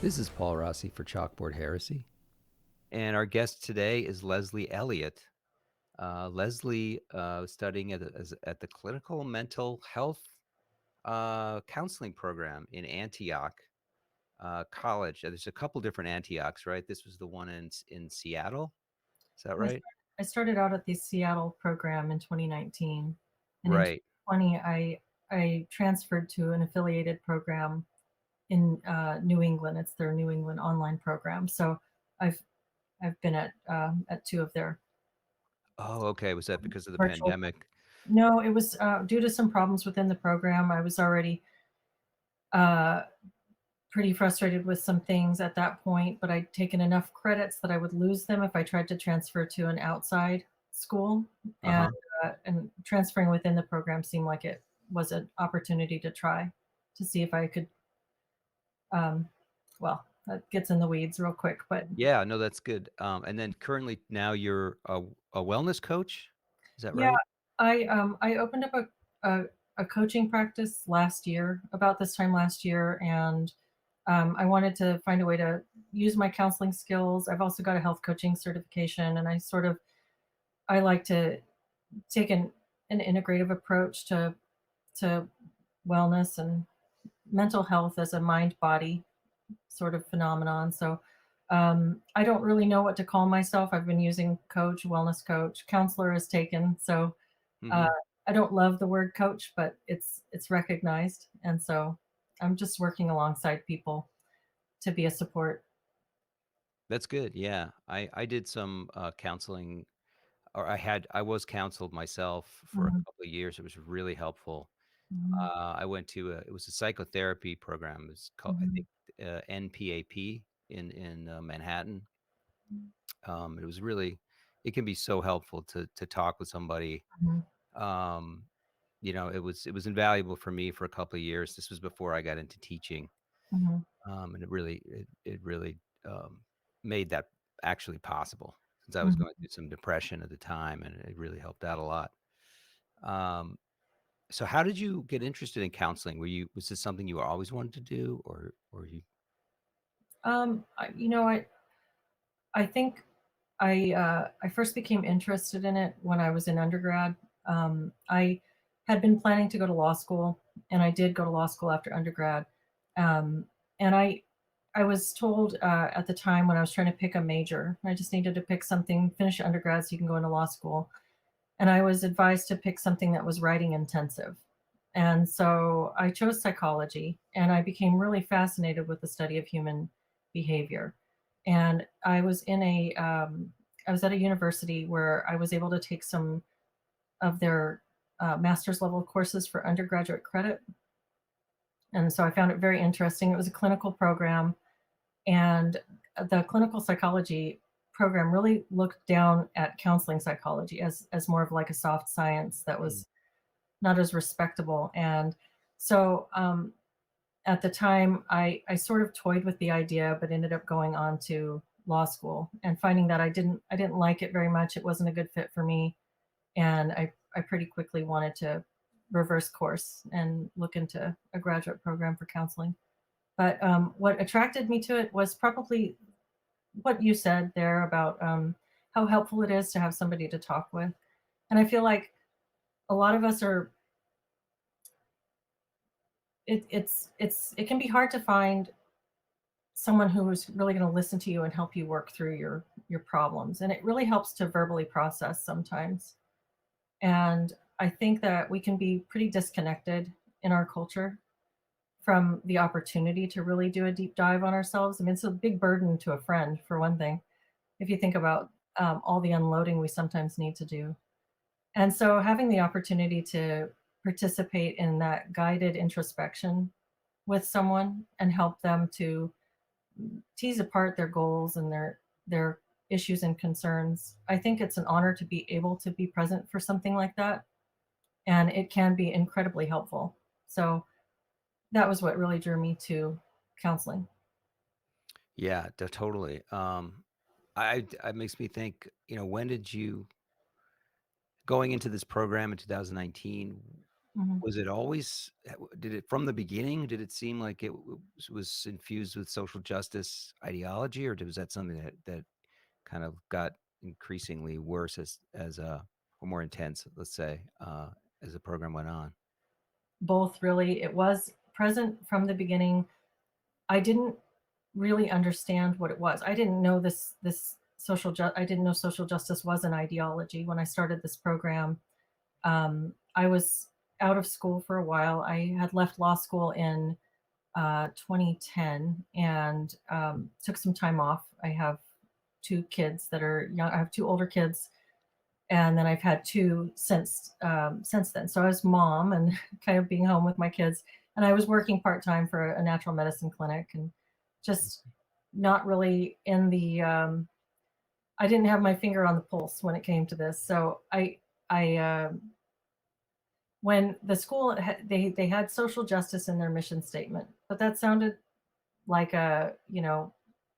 This is Paul Rossi for Chalkboard Heresy, and our guest today is Leslie Elliott. Leslie was studying at the Clinical Mental Health Counseling Program in Antioch College. There's a couple different Antiochs, right? This was the one in Seattle. Is that I right? start- I started out at the Seattle program in 2019, and in Right. 2020 I transferred to an affiliated program in New England. It's their New England online program. So I've I've been at two of their Oh, okay. Was that because of the virtual. pandemic? No, it was due to some problems within the program. I was already uh, pretty frustrated with some things at that point, but I'd taken enough credits that I would lose them if I tried to transfer to an outside school, and Uh-huh. transferring within the program seemed like it was an opportunity to try to see if I could. Um, well, that gets in the weeds real quick, but Yeah, no, that's good. And then currently now you're a wellness coach. Is that yeah, right? I opened up a coaching practice last year, about this time last year, and I wanted to find a way to use my counseling skills. I've also got a health coaching certification, and I like to take an integrative approach to wellness and mental health as a mind body sort of phenomenon. So I don't really know what to call myself. I've been using coach, wellness coach, counselor is taken. So uh, Mm-hmm. I don't love the word coach, but it's recognized, and so I'm just working alongside people to be a support. That's good. Yeah. I did some counseling, or I was counseled myself for a Mhm, couple of years. It was really helpful. mhm, I went to it was a psychotherapy program. It's called, I mhm, think, NPAP in Manhattan. It was really, it can be so helpful to talk with somebody. mhm, Um, it was invaluable for me for a couple of years. This was before I got into teaching. mhm, And it really made that actually possible, since I was mhm. going through some depression at the time, and it really helped out a lot. Um, so how did you get interested in counseling? Was this something you always wanted to do, or you? You know, I think I first became interested in it when I was in undergrad. I had been planning to go to law school, and I did go to law school after undergrad. Um, and I was told at the time when I was trying to pick a major, I just needed to pick something, finish undergrad so you can go into law school. And I was advised to pick something that was writing intensive. And so I chose psychology, and I became really fascinated with the study of human behavior. And I was at a university where I was able to take some of their master's level courses for undergraduate credit. And so I found it very interesting. It was a clinical program, and the clinical psychology program really looked down at counseling psychology as more of like a soft science that Mm. was not as respectable. And so at the time, I sort of toyed with the idea, but ended up going on to law school and finding that I didn't like it very much. It wasn't a good fit for me, and I pretty quickly wanted to reverse course and look into a graduate program for counseling. But what attracted me to it was probably what you said there about how helpful it is to have somebody to talk with. And I feel like a lot of us are it can be hard to find someone who is really going to listen to you and help you work through your problems, and it really helps to verbally process sometimes. And I think that we can be pretty disconnected in our culture from the opportunity to really do a deep dive on ourselves. I mean, it's a big burden to a friend, for one thing, if you think about all the unloading we sometimes need to do. And so having the opportunity to participate in that guided introspection with someone and help them to tease apart their goals and their issues and concerns. I think it's an honor to be able to be present for something like that, and it can be incredibly helpful. So that was what really drew me to counseling. Yeah, totally. It makes me think, when did you, going into this program in 2019, Mhm. Was it always did it from the beginning, did it seem like it was infused with social justice ideology, or was that something that kind of got increasingly worse or more intense, let's say, as the program went on? Both really. It was present from the beginning. I didn't really understand what it was. I didn't know I didn't know social justice was an ideology when I started this program. I was out of school for a while. I had left law school in 2010 and took some time off. I have two kids that are young. I have two older kids, and then I've had two since then. So I was mom and kind of being home with my kids, and I was working part time for a natural medicine clinic, and just not really in the. I didn't have my finger on the pulse when it came to this. So I when the school they had social justice in their mission statement, but that sounded like a,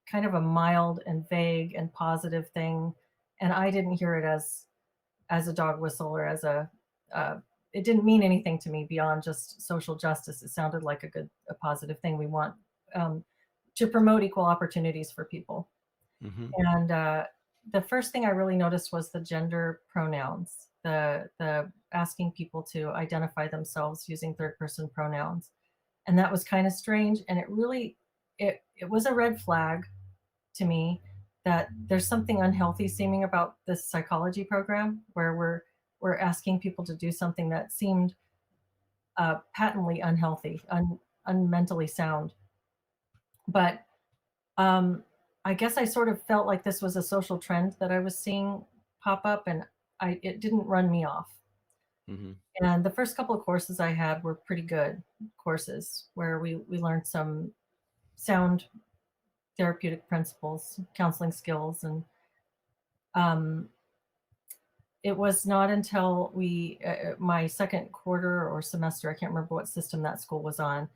kind of a mild and vague and positive thing, and I didn't hear it as a dog whistle or as a uh, it didn't mean anything to me beyond just social justice. It sounded like a positive thing. We want um, to promote equal opportunities for people. Mhm. And the first thing I really noticed was the gender pronouns, the asking people to identify themselves using third person pronouns, and that was kind of strange. And it was a red flag to me that there's something unhealthy seeming about this psychology program where we're asking people to do something that seemed patently unhealthy, unmentally sound. But I guess I sort of felt like this was a social trend that I was seeing pop up, and it didn't run me off. Mhm. And the first couple of courses I had were pretty good courses where we learned some sound therapeutic principles, counseling skills, and um, it was not until my second quarter or semester, I can't remember what system that school was on.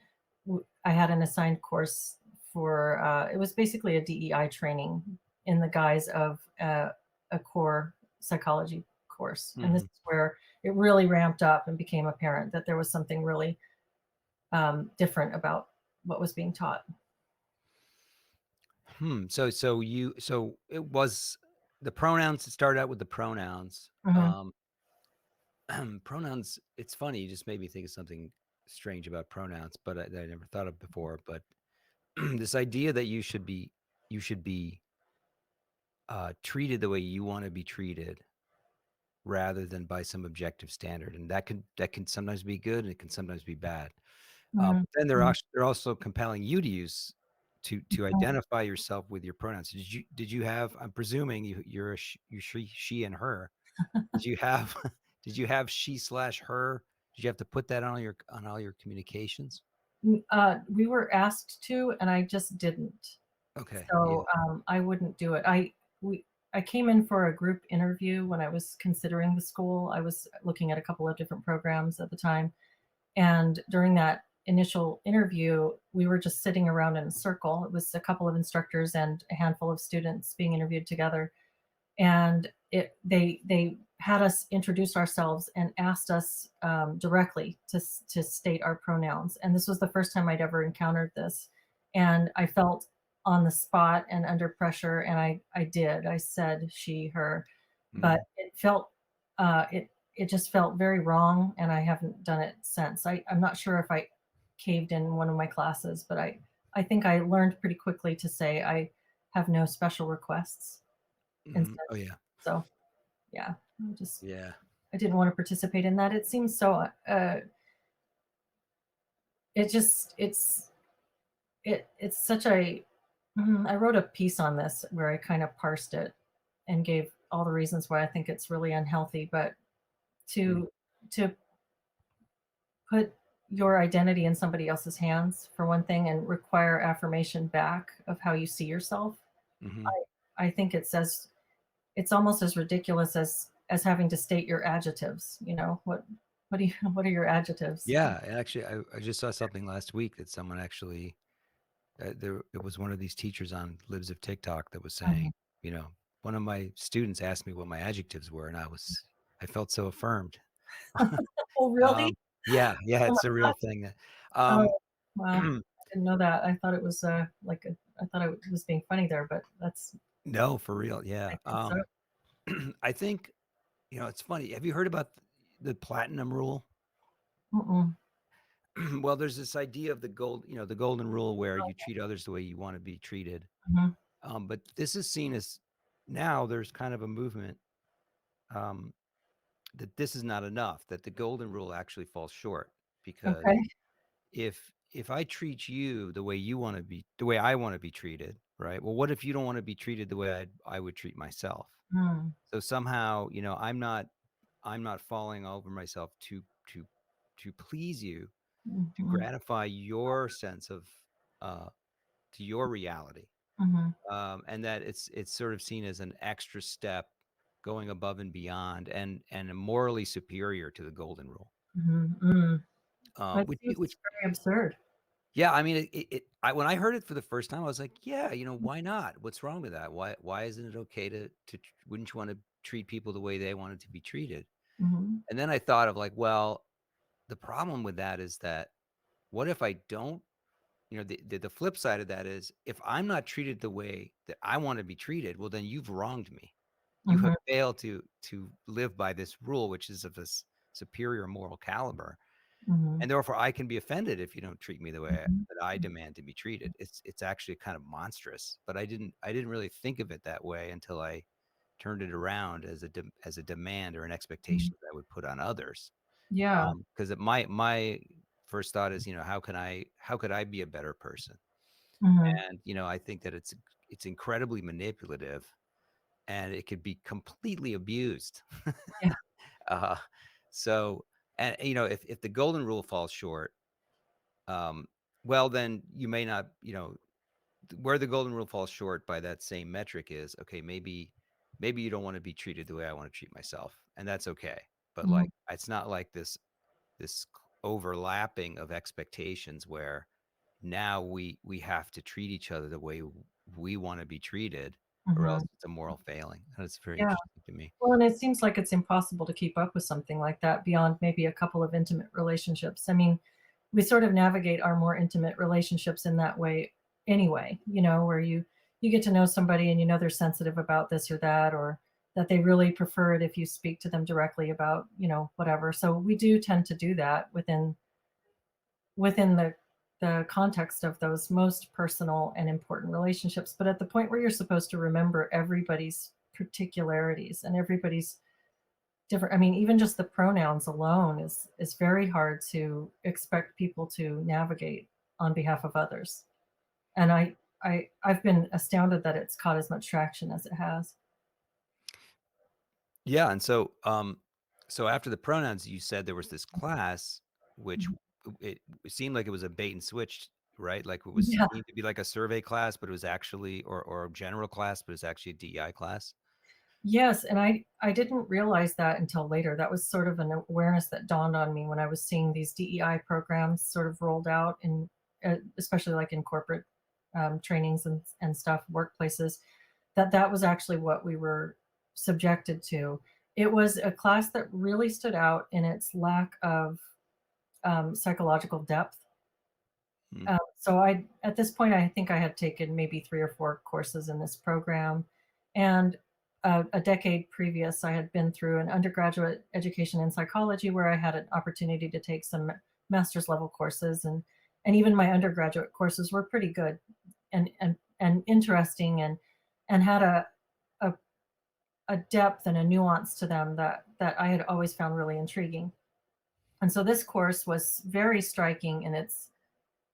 I had an assigned course for, it was basically a DEI training in the guise of a core psychology course. And this Mhm. is where it really ramped up and became apparent that there was something really different about what was being taught. So it was the pronouns. It started out with the pronouns. Hmm. Pronouns. It's funny. You just made me think of something strange about pronouns, but that I never thought of before. But this idea that you should be treated the way you want to be treated, rather than by some objective standard, and that can sometimes be good, and it can sometimes be bad. Hmm. But then they're also compelling you to use to identify yourself with your pronouns. Did you have? I'm presuming you're a you she and her. Did you have did you have she slash her? Did you have to put that on all your communications? We were asked to, and I just didn't. Okay, yeah. So, I wouldn't do it. We I came in for a group interview when I was considering the school. I was looking at a couple of different programs at the time, and during that initial interview, we were just sitting around in a circle. It was a couple of instructors and a handful of students being interviewed together, and they had us introduce ourselves and asked us directly to state our pronouns. And this was the first time I'd ever encountered this, and I felt on the spot and under pressure, and I said she her, but Mhm, it just felt very wrong, and I haven't done it since. I'm not sure if I caved in one of my classes, but I think I learned pretty quickly to say I have no special requests mhm. instead. Oh, yeah. So, yeah, Yeah. I didn't wanna participate in that. It seems so, it just it's such a I wrote a piece on this where I kind of parsed it and gave all the reasons why I think it's really unhealthy, but Mm, to to put your identity in somebody else's hands, for one thing, and require affirmation back of how you see yourself, mhm. I think it's almost as ridiculous as having to state your adjectives, what do you what are your adjectives? Yeah, actually, I just saw something last week that someone actually there it was one of these teachers on Lives of TikTok that was saying, Mhm. you know, one of my students asked me what my adjectives were, and I felt so affirmed. Oh, Um, really? Yeah, yeah, Oh it's a my real gosh. thing. Oh, wow. Um, I didn't know that. I thought it was, I thought I was being funny there, but that's no, for real, I yeah. think so. I think, it's funny. Have you heard about the platinum rule? Mm-mm. Well, there's this idea of the golden rule where you treat others the way you want to be treated. Mhm. But this is seen as now there's kind of a movement um, that this is not enough, that the golden rule actually falls short because Okay. if I treat you the way I want to be treated, right? Well, what if you don't want to be treated the way I would treat myself? Mm. So somehow, I'm not falling over myself to please you, to Mhm. gratify your sense of uh to your reality. Mhm. And that it's sort of seen as an extra step going above and beyond and morally superior to the golden rule. Mhm. Mm. That Which seems very absurd. yeah, I mean when I heard it for the first time, I was like, yeah, why not? What's wrong with that? Why isn't it okay wouldn't you want to treat people the way they wanted to be treated? Mhm. And then I thought of like, well, the problem with that is that what if I don't, the flip side of that is if I'm not treated the way that I want to be treated, well, then you've wronged me. You have Mhm. failed to live by this rule, which is of this superior moral caliber. Mhm. And therefore I can be offended if you don't treat me the way Mhm. that I demand to be treated. It's actually kind of monstrous, but I didn't really think of it that way until I turned it around as as a demand or an Mhm. expectation that I would put on others. Yeah. Because my first thought is, how could I be a better person? Mhm. And, I think that it's incredibly manipulative and it could be completely abused. Yeah. Uh, so, and if the golden rule falls short, um, well, then you may not, where the golden rule falls short by that same metric is okay. Maybe you don't want to be treated the way I want to treat myself, and that's okay. But Mhm. like, it's not like this overlapping of expectations where now we have to treat each other the way we want to be treated, or else Mhm. it's a moral failing. And it's very Yeah. interesting to me. Well, and it seems like it's impossible to keep up with something like that beyond maybe a couple of intimate relationships. I mean, we sort of navigate our more intimate relationships in that way anyway, where you get to know somebody and you know they're sensitive about this or that, or that they really prefer it if you speak to them directly about, whatever. So we do tend to do that within the context of those most personal and important relationships. But at the point where you're supposed to remember everybody's particularities and everybody's different, I mean, even just the pronouns alone is very hard to expect people to navigate on behalf of others. And I've been astounded that it's caught as much traction as it has. Yeah, and so after the pronouns, you said there was this class which Mhm. it seemed like it was a bait and switch, right? Like it was Yeah. seemed to be like a survey class, but it was actually or a general class, but it's actually a DEI class. Yes, and I didn't realize that until later. That was sort of an awareness that dawned on me when I was seeing these DEI programs sort of rolled out in, especially like in corporate trainings and stuff, workplaces, that was actually what we were subjected to. It was a class that really stood out in its lack of psychological depth. Mm, So at this point, I think I had taken maybe 3 or 4 courses in this program, and a decade previous, I had been through an undergraduate education in psychology where I had an opportunity to take some master's level courses, and even my undergraduate courses were pretty good and interesting and had a a depth and a nuance to them that I had always found really intriguing. And so this course was very striking in its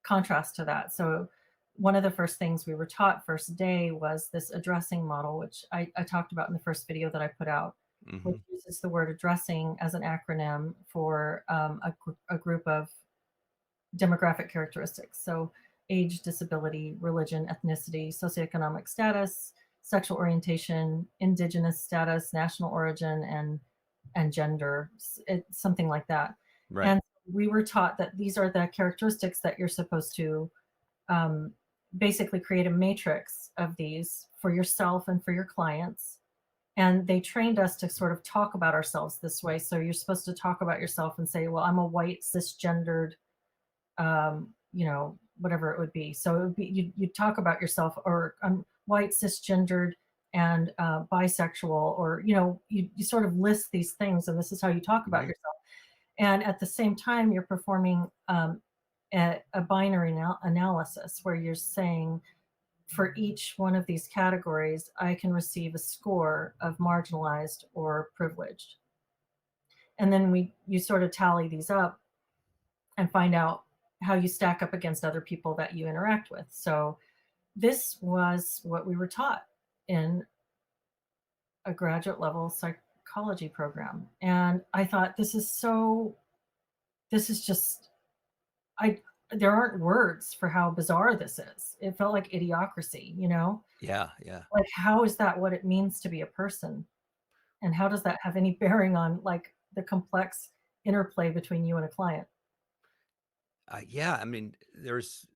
contrast to that. So one of the first things we were taught first day was this addressing model, which I talked about in the first video that I put out, which mhm, uses the word addressing as an acronym for a group of demographic characteristics. So age, disability, religion, ethnicity, socioeconomic status, sexual orientation, indigenous status, national origin, and gender, something like that. right. And we were taught that these are the characteristics that you're supposed to basically create a matrix of these for yourself and for your clients. And they trained us to sort of talk about ourselves this way. So you're supposed to talk about yourself and say, well, I'm a white cisgendered, whatever it would be. So it would be you talk about yourself, or I'm white cisgendered and bisexual, or you sort of list these things, and this is how you talk about Mhm. yourself. And at the same time, you're performing a binary analysis where you're saying, for each one of these categories, I can receive a score of marginalized or privileged. And then you sort of tally these up and find out how you stack up against other people that you interact with. So this was what we were taught in a graduate level psychology program. And I thought, this is just, I, there aren't words for how bizarre this is. It felt like idiocracy, Yeah, yeah. like, how is that what it means to be a person? And how does that have any bearing on, like, the complex interplay between you and a client? Yeah, I mean, there's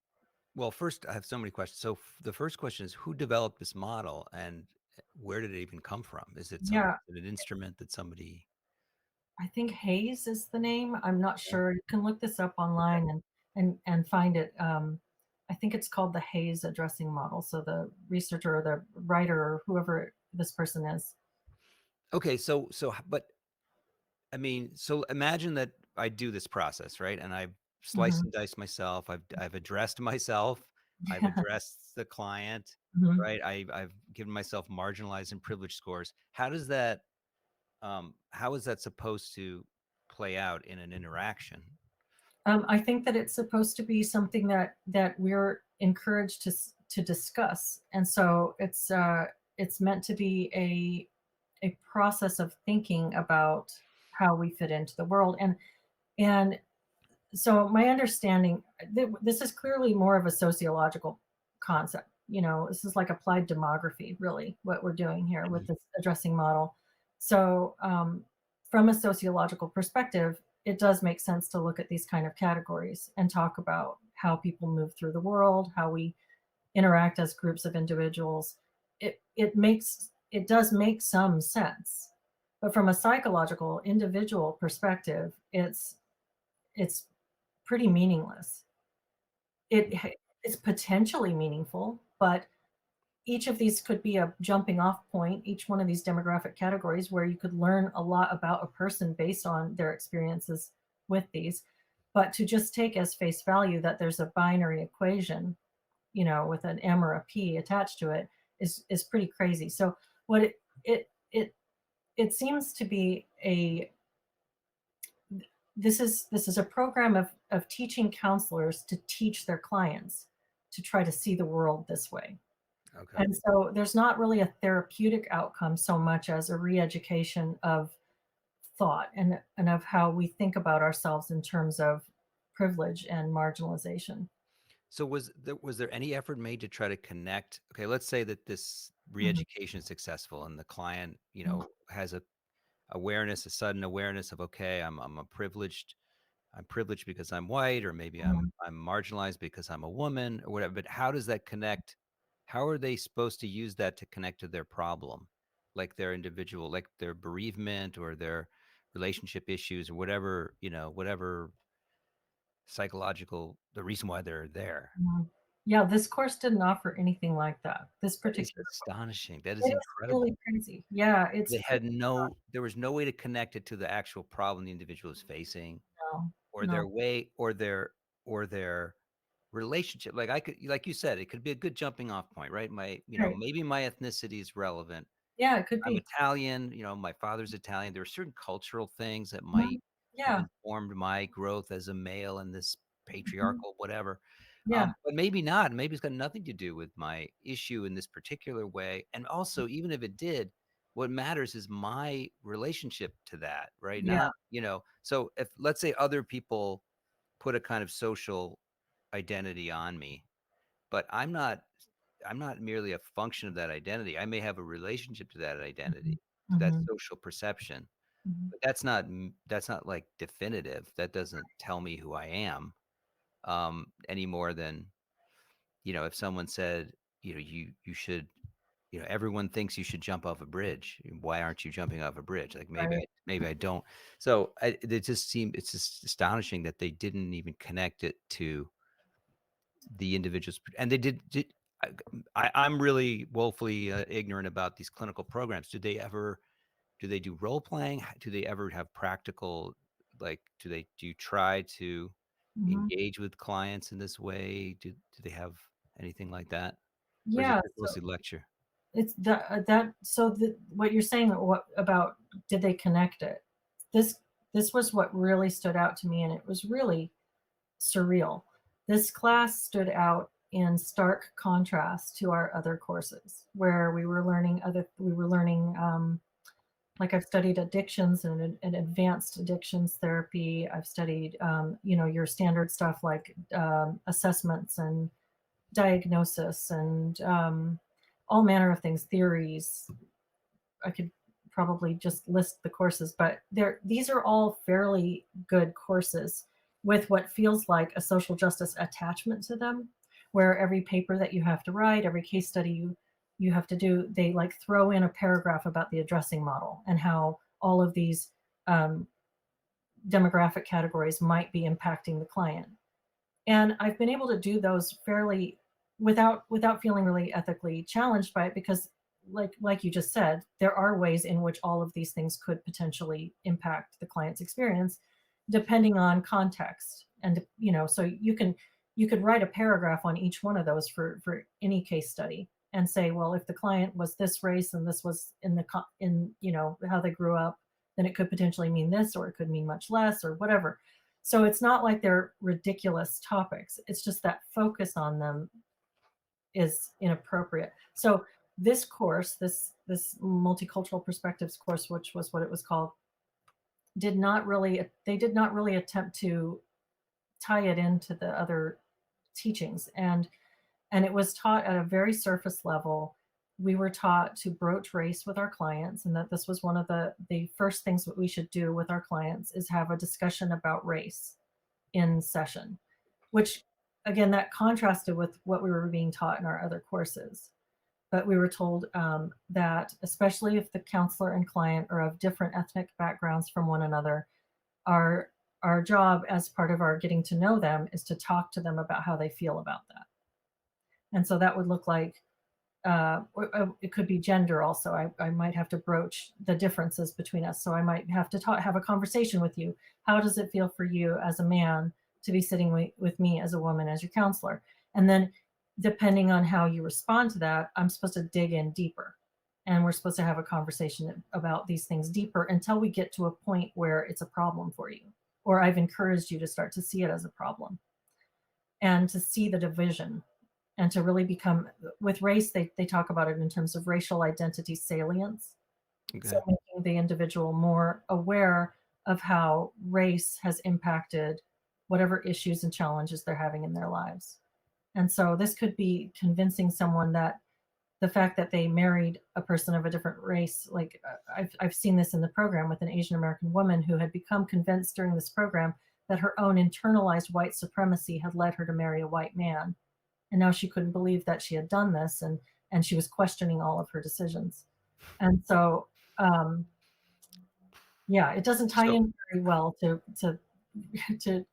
well, first, I have so many questions. So the first question is, who developed this model, and where did it even come from? Yeah, Is it an instrument that somebody? I think Hayes is the name. I'm not Yeah. sure. You can look this up Okay. online and find it. I think it's called the Hayes addressing model. So the researcher or the writer or whoever this person is. Okay. But I mean, so imagine that I do this process, right? And I've sliced Mhm. and diced myself. I've addressed myself. I've Yeah. addressed the client, Mhm. right? I've given myself marginalized and privileged scores. How is that supposed to play out in an interaction? I think that it's supposed to be something that we're encouraged to discuss, and so it's meant to be a process of thinking about how we fit into the world. And so my understanding, this is clearly more of a sociological concept. This is like applied demography, really, what we're doing here with Mhm. this addressing model. So from a sociological perspective, it does make sense to look at these kind of categories and talk about how people move through the world, how we interact as groups of individuals. It does make some sense, but from a psychological individual perspective, it's pretty meaningless. It's potentially meaningful, but each of these could be a jumping off point, each one of these demographic categories where you could learn a lot about a person based on their experiences with these. But to just take as face value that there's a binary equation, with an M or a P attached to it is pretty crazy. So what it it seems to be a this is a program of teaching counselors to teach their clients to try to see the world this way. Okay. And so there's not really a therapeutic outcome so much as a re-education of thought and of how we think about ourselves in terms of privilege and marginalization. So was there any effort made to try to connect? Okay, let's say that this Mhm, re-education is successful and the client, mhm, has a sudden awareness of, okay, I'm privileged because I'm white, or maybe mhm. I'm marginalized because I'm a woman or whatever. But how does that connect? How are they supposed to use that to connect to their problem? Like their individual, like their bereavement or their relationship issues or whatever, whatever psychological the reason why they're there. Mhm. Yeah, this course didn't offer anything like that. This That is particular course. astonishing. That is It is really incredible. crazy. Yeah, it's They pretty had no there was no way to connect it to the actual problem the individual is facing, no, or no, their way, or their relationship. Like you said, it could be a good jumping off point, right? right. Maybe my ethnicity is relevant. Yeah, it could I'm be. Italian, my father's Italian. There are certain cultural things that Mhm. might have Yeah, informed my growth as a male in this mhm, patriarchal whatever. yeah, But maybe not. Maybe it's got nothing to do with my issue in this particular way. And also, even if it did, what matters is my relationship to that, right? yeah, So if let's say other people put a kind of social identity on me, but I'm not merely a function of that identity. I may have a relationship to that mhm, identity, to that mhm, social perception, mhm, but that's not like definitive. That doesn't tell me who I am, any more than, if someone said, you should, everyone thinks you should jump off a bridge. Why aren't you jumping off a bridge? Like maybe Right. I don't. So it's just astonishing that they didn't even connect it to the individuals, and they did. I'm really woefully ignorant about these clinical programs. Do they do role playing? Do they ever have practical, like, do you try to Mhm. engage with clients in this way? Do they have anything like that? Or is it Yeah, just so mostly lecture? it's that so what you're saying, what about, did they connect it? This this was what really stood out to me, and it was really surreal. This class stood out in stark contrast to our other courses where we were learning like I've studied addictions and advanced addictions therapy. I've studied your standard stuff like assessments and diagnosis and all manner of things, theories. I could probably just list the courses, but these are all fairly good courses with what feels like a social justice attachment to them, where every paper that you have to write, every case study you have to do, they like throw in a paragraph about the addressing model and how all of these um, demographic categories might be impacting the client. And I've been able to do those fairly without feeling really ethically challenged by it, because like you just said, there are ways in which all of these things could potentially impact the client's experience depending on context. And so you could write a paragraph on each one of those for any case study and say, well, if the client was this race and this was in how they grew up, then it could potentially mean this, or it could mean much less, or whatever. So it's not like they're ridiculous topics. It's just that focus on them is inappropriate. So this course, this multicultural perspectives course, which was what it was called, did not really attempt to tie it into the other teachings. And it was taught at a very surface level. We were taught to broach race with our clients, and that this was one of the first things that we should do with our clients is have a discussion about race in session, which again, that contrasted with what we were being taught in our other courses. But we were told that, especially if the counselor and client are of different ethnic backgrounds from one another, our our job as part of our getting to know them is to talk to them about how they feel about that. And so that would look like it could be gender also. I might have to broach the differences between us. So I might have to have a conversation with you. How does it feel for you as a man to be sitting with me as a woman as your counselor? And then depending on how you respond to that, I'm supposed to dig in deeper. And we're supposed to have a conversation about these things deeper until we get to a point where it's a problem for you, or I've encouraged you to start to see it as a problem and to see the division, and to really become, with race, they talk about it in terms of racial identity salience. So Okay. making the individual more aware of how race has impacted whatever issues and challenges they're having in their lives. And so this could be convincing someone that the fact that they married a person of a different race, like I've seen this in the program with an Asian American woman who had become convinced during this program that her own internalized white supremacy had led her to marry a white man, and now she couldn't believe that she had done this, and she was questioning all of her decisions. And so yeah, it doesn't tie So in very well to to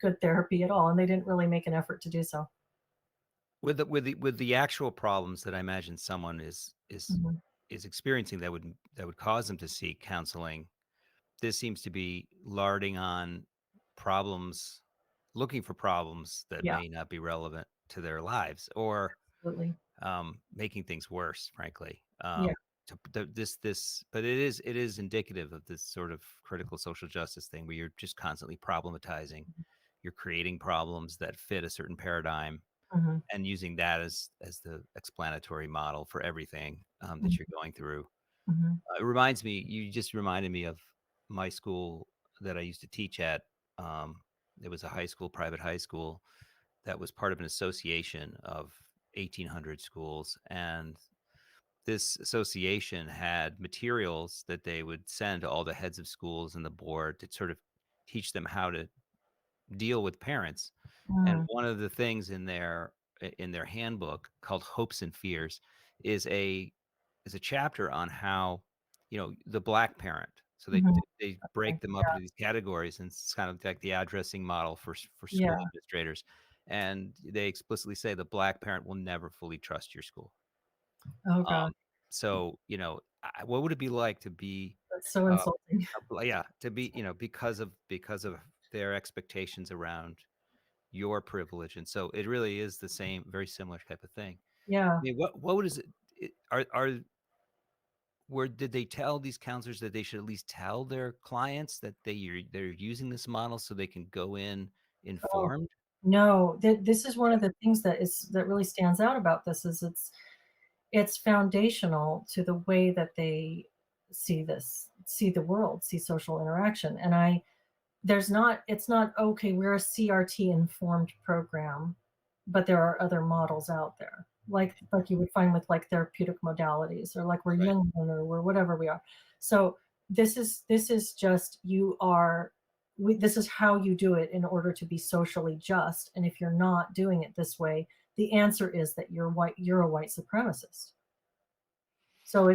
good therapy at all, and they didn't really make an effort to do so. with the actual problems that I imagine someone Mhm. is experiencing that would cause them to seek counseling, this seems to be larding on problems, looking for problems that Yeah, may not be relevant to their lives, or absolutely. making things worse, frankly. Yeah. But it is indicative of this sort of critical social justice thing where you're just constantly problematizing. You're creating problems that fit a certain paradigm Mhm. and using that as the explanatory model for everything that Mhm. you're going through. Mhm. It reminds me, you just reminded me of my school that I used to teach at. Um, it was a high school, private high school that was part of an association of 1,800 schools. And this association had materials that they would send to all the heads of schools and the board to sort of teach them how to deal with parents. And Mm. one of the things in their handbook called Hopes and Fears is a is a chapter on how, the black parent. So they Mhm. they Okay. break them up into these categories, and it's kind of like the addressing model for Yeah. school administrators. And they explicitly say the black parent will never fully trust your school. Oh god, Um, so, what would it be like to be, that's so uh, insulting. yeah, to be, because of their expectations around your privilege, and so it really is the same, very similar type of thing. Yeah. I mean, what is it are where did they tell these counselors that they should at least tell their clients that they're using this model so they can go in Oh, informed? no, this is one of the things that really stands out about this is it's foundational to the way that they see the world, see social interaction, and I there's not it's not, "Okay, we're a CRT informed program," but there are other models out there, like you would find with, like, therapeutic modalities or, like, we're Right. Jungian or we're whatever we are. So, this is just this is how you do it in order to be socially just, and if you're not doing it this way, the answer is that you're a white supremacist. So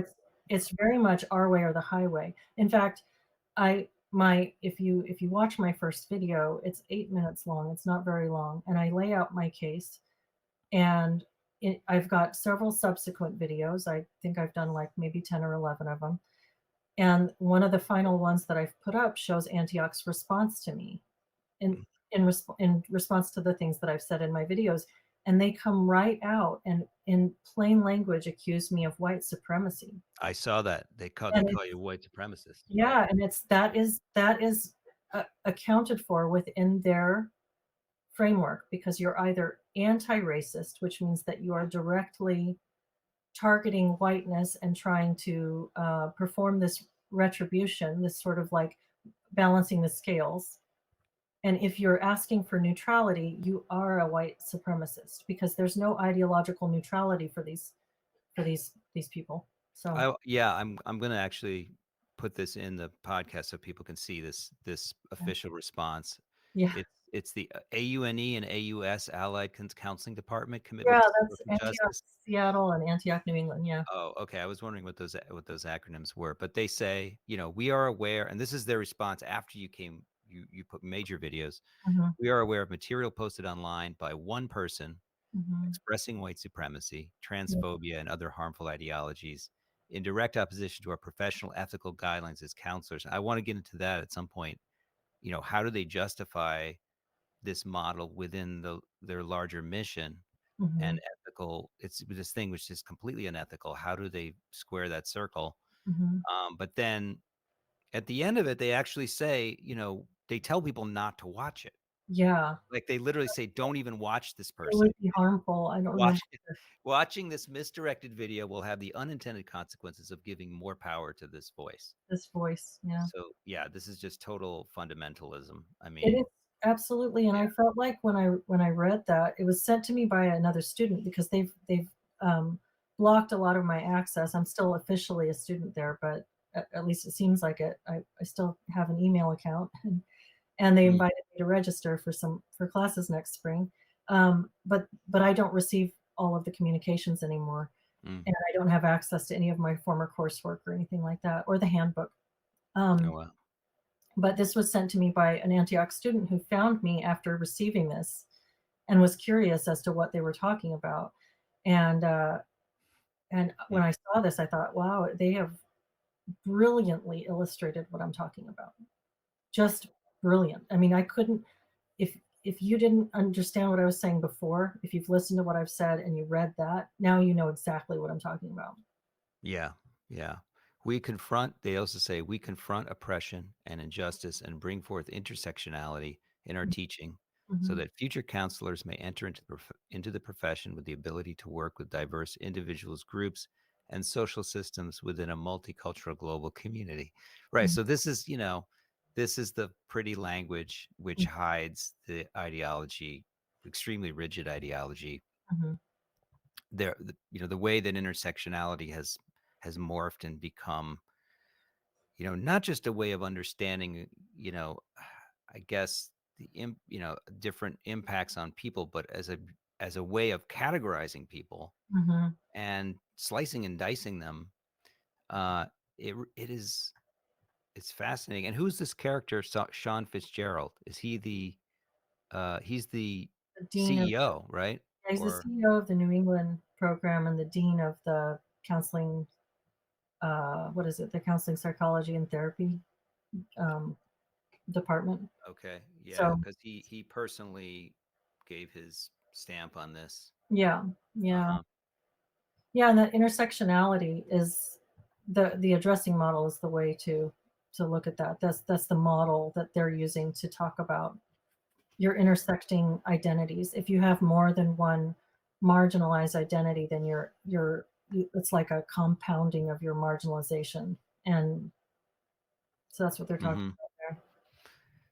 it's very much our way or the highway. In fact, I my if you watch my first video, it's 8 minutes long, it's not very long, and I lay out my case, and I've got several subsequent videos. I think I've done, like, maybe 10 or 11 of them, and one of the final ones that I've put up shows Antioch's response to me in Mm. in response to the things that I've said in my videos, and they come right out and in plain language accuse me of white supremacy. I saw that. They And call you it's a white supremacist. Right. Yeah, and that is accounted for within their framework because you're either anti-racist, which means that you are directly targeting whiteness and trying to perform this retribution, this sort of like balancing the scales. And if you're asking for neutrality, you are a white supremacist because there's no ideological neutrality for these people. So Yeah, I'm gonna actually put this in the podcast so people can see this yeah, official response. yeah, It's the AUNE and AUS Allied Counseling Department yeah. Commitment to That's Social Antioch, Justice. Seattle, and Antioch, New England. Yeah. Oh, okay. I was wondering what those acronyms were, but they say, we are aware, and this is their response after you put major videos. Hmm. We are aware of material posted online by one person Hmm. expressing white supremacy, Yeah. transphobia, and other harmful ideologies in direct opposition to our professional ethical guidelines as counselors. I want to get into that at some point. How do they justify this model within their larger mission Hmm. and ethical? It's this thing which is completely unethical. How do they square that circle? Hmm. But then at the end of it, they actually say, they tell people not to watch it. Yeah. Like they literally say, don't even watch this It person. would be harmful. I don't remember. Watch Watching this misdirected video will have the unintended consequences of giving more power to this voice. This voice. Yeah. So, yeah, this is just total fundamentalism. I It is mean, absolutely, and yeah. I felt like when I read that, it was sent to me by another student because they've um, blocked a lot of my access. I'm still officially a student there, but at least it seems like it. I still have an email account, and they Mm, invited me to register for classes next spring. But I don't receive all of the communications anymore, mm. and I don't have access to any of my former coursework or anything like that, or the handbook. Oh, Um, wow. but this was sent to me by an Antioch student who found me after receiving this and was curious as to what they were talking about. And Mm, when I saw this, I thought, wow, they have brilliantly illustrated what I'm talking about. Just brilliant. I mean, I couldn't if you didn't understand what I was saying before, if you've listened to what I've said and you read that, now you know exactly what I'm talking about. yeah, yeah. They also say, we confront oppression and injustice and bring forth intersectionality in our teaching so Mhm, that future counselors may enter into the profession with the ability to work with diverse individuals, groups, and social systems within a multicultural global community. Right. mhm, So this is the pretty language which mhm, hides the ideology, extremely rigid ideology. mhm, The way that intersectionality has morphed and become, not just a way of understanding, you know, I guess different impacts on people, but as a way of categorizing people mhm. and slicing and dicing them. Uh, it is it's fascinating. And who's this character, Sean Fitzgerald? Is he he's the The dean of CEO, right? He's the Or CEO of the New England program and the dean of the counseling, what is it? The counseling psychology and therapy um, department. okay, yeah, So because he personally gave his stamp on this. yeah, yeah, Uh-huh. yeah. And that intersectionality is the addressing model is the way to look at that. That's the model that they're using to talk about your intersecting identities. If you have more than one marginalized identity, then it's like a compounding of your marginalization. And so that's what they're talking Hmm. about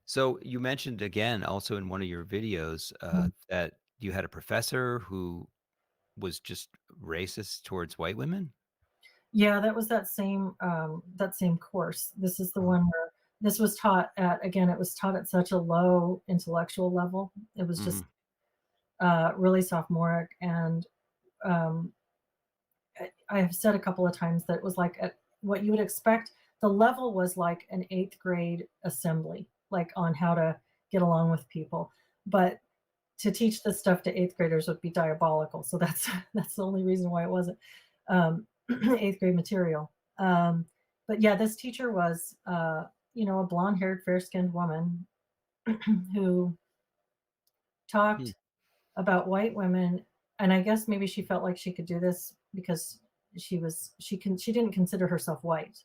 So you mentioned again also in one of your videos there. that you had a professor who was just racist towards white women. Yeah, that same course. This is the Uh-huh. one where this was taught at, again, it was taught at such a low intellectual level. It was just Hmm. really sophomoric, and um, I have said a couple of times that it was like what you would expect. The level was like an eighth grade assembly, like on how to get along with people. But to teach this stuff to eighth graders would be diabolical. So that's that's the only reason why it wasn't eighth grade material. Um, but yeah, this teacher was, a blonde haired, fair skinned woman who Hmm. talked about white women. And I guess maybe she felt like she could do this because she didn't consider herself white,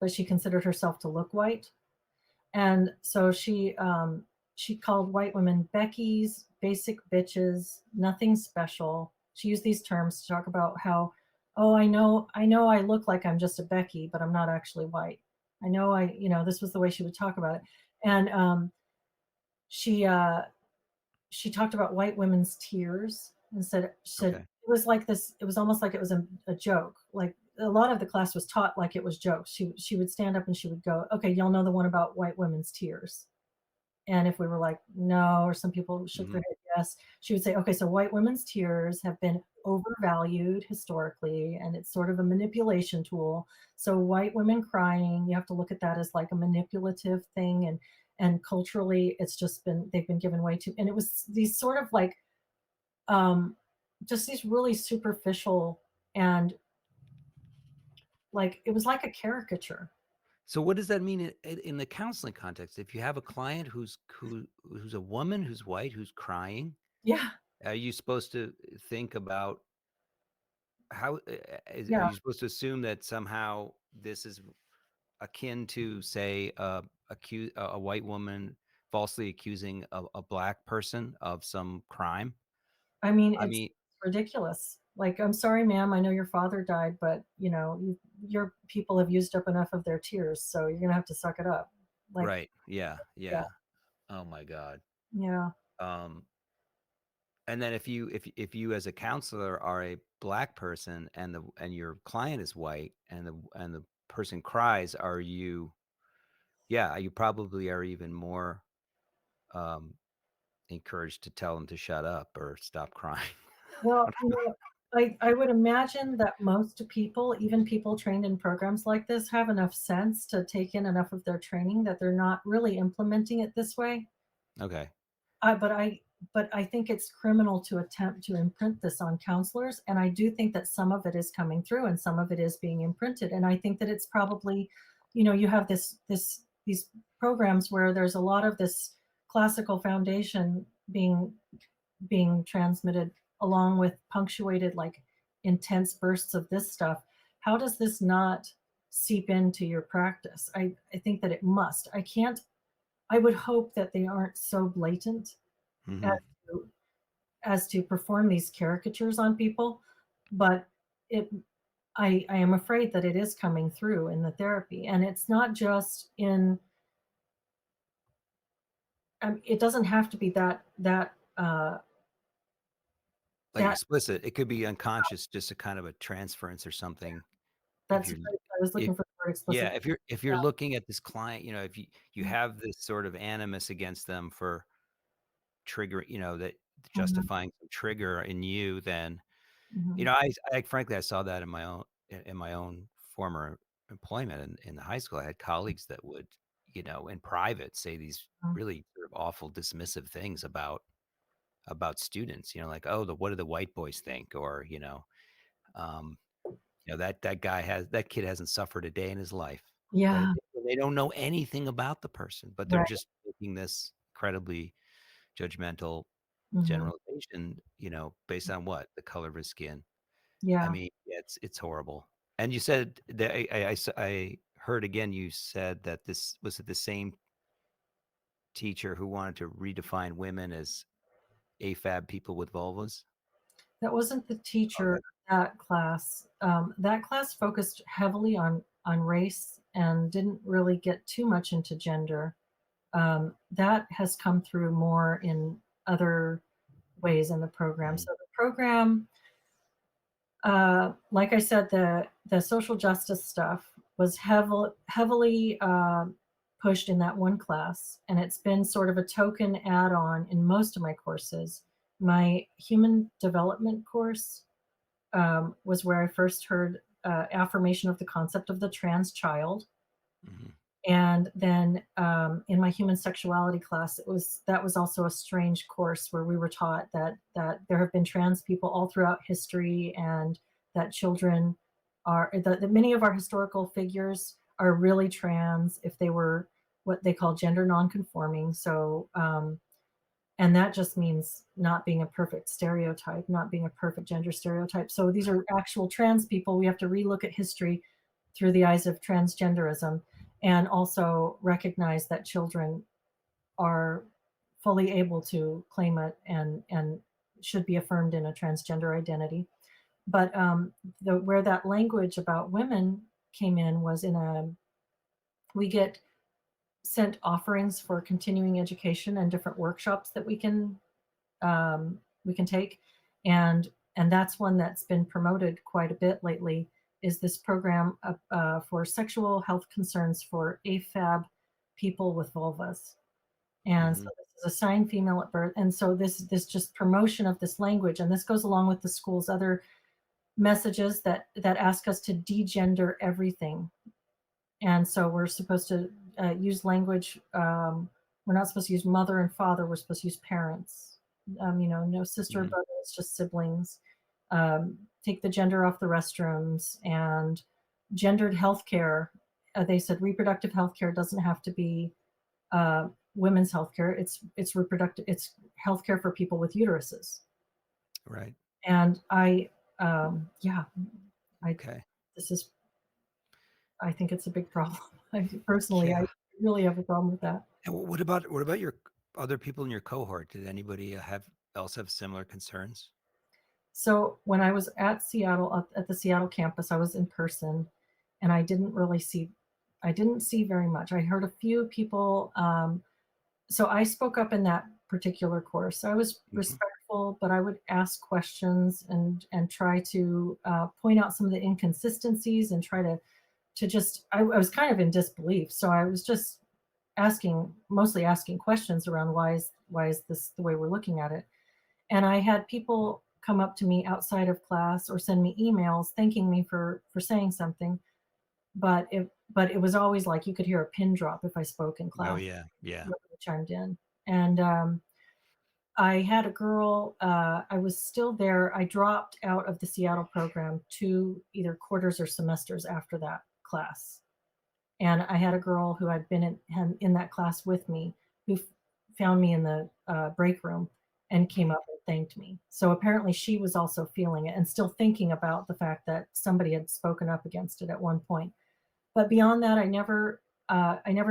but she considered herself to look white. And so she called white women Becky's, basic bitches, nothing special. She used these terms to talk about how, oh, I know I look like I'm just a Becky, but I'm not actually white. I know this was the way she would talk about it. And she uh, she talked about white women's tears and said Okay. it was like this. It was almost like it was a joke. Like a lot of the class was taught like it was jokes. She would stand up and she would go, "Okay, y'all know the one about white women's tears." And if we were like, no, or some people shook Hmm. their head yes, she would say, okay, so white women's tears have been overvalued historically, and it's sort of a manipulation tool. So white women crying, you have to look at that as like a manipulative thing, and culturally, it's just been they've been given way to, and it was these sort of like um, just these really superficial and like it was like a caricature. So what does that mean in the counseling context? If you have a client who's a woman who's white who's crying, Yeah, are you supposed to think about how are yeah. you supposed to assume that somehow this is akin to, say, a white woman falsely accusing a black person of some crime? I mean, I it's mean, ridiculous. Like, I'm sorry, ma'am. I know your father died, but your people have used up enough of their tears, so you're gonna have to suck it up. Like, right? Yeah, yeah, yeah. Oh my God. yeah. Um, and then if you as a counselor are a black person and your client is white and the person cries, are you? Yeah, you probably are even more um, encouraged to tell them to shut up or stop crying. Well, I would imagine that most people, even people trained in programs like this, have enough sense to take in enough of their training that they're not really implementing it this way. Okay. I but I but I think it's criminal to attempt to imprint this on counselors, and I do think that some of it is coming through and some of it is being imprinted, and I think that it's probably, you have these programs where there's a lot of this classical foundation being transmitted along with punctuated, like, intense bursts of this stuff. How does this not seep into your practice? I think that it must. I would hope that they aren't so blatant as Hmm. to perform these caricatures on people, but it I am afraid that it is coming through in the therapy, and it's not just in it doesn't have to be Like that explicit, it could be unconscious, just a kind of a transference or something. If that's you're, great. I was if looking for the word yeah, explicit. if you're looking at this client, if you Yeah. have this sort of animus against them for trigger, that Mhm, justifying some trigger in you, then mhm. I frankly I saw that in my own former employment in the high school, I had colleagues that would, in private say these Mm. really sort of awful dismissive things about students, like, oh, what do the white boys think? Or, um, that kid hasn't suffered a day in his life. But Yeah, they don't know anything about the person, but they're right. just making this incredibly judgmental Mhm. generalization, based on what? The color of his skin. I Yeah. mean, yeah, it's horrible. And you said that I heard again, you said that this was it the same teacher who wanted to redefine women as AFAB people with vulvas? That wasn't the Oh, teacher of that that class. That class focused heavily on race and didn't really get too much into gender. That has come through more in other ways in the program. mhm, So the program, like I said, the social justice stuff was heavily pushed in that one class, and it's been sort of a token add-on in most of my courses. My human development course was where I first heard affirmation of the concept of the trans child. mhm, And then in my human sexuality class, that was also a strange course where we were taught that there have been trans people all throughout history, and that children that many of our historical figures are really trans if they were what they call gender nonconforming. So and that just means not being a perfect stereotype, not being a perfect gender stereotype. So these are actual trans people. We have to relook at history through the eyes of transgenderism and also recognize that children are fully able to claim it and should be affirmed in a transgender identity. But the where that language about women came in was in a we get sent offerings for continuing education and different workshops that we can take, and that's one that's been promoted quite a bit lately. Is this program for sexual health concerns for AFAB people with vulvas? And so mhm, this is assigned female at birth, and so this just promotion of this language, and this goes along with the school's other messages that ask us to degender everything. And so we're supposed to use language. We're not supposed to use mother and father. We're supposed to use parents. No sister or mhm, brother. It's just siblings. Take the gender off the restrooms and gendered healthcare. They said reproductive healthcare doesn't have to be uh, women's healthcare. It's reproductive. It's healthcare for people with uteruses. right. And yeah, I Okay. this is I think it's a big problem. Personally, I Yeah. really have a problem with that. And what about your other people in your cohort? Did anybody have similar concerns? So when I was at Seattle, at the Seattle campus, I was in person, and I didn't see very much. I heard a few people. So I spoke up in that particular course. I was Mhm, respectful, but I would ask questions and try to point out some of the inconsistencies and try to just. I was kind of in disbelief, so I was just mostly asking questions around why is this the way we're looking at it. And I had people come up to me outside of class or send me emails thanking me for saying something, but it was always like you could hear a pin drop if I spoke in oh, class. yeah, yeah, Nobody chimed in. And I had a girl, I was still there. I dropped out of the Seattle program 2 either quarters or semesters after that class. And I had a girl who had been in that class with me who found me in the break room and came mhm, up and thanked me. So apparently she was also feeling it and still thinking about the fact that somebody had spoken up against it at one point. But beyond that, I never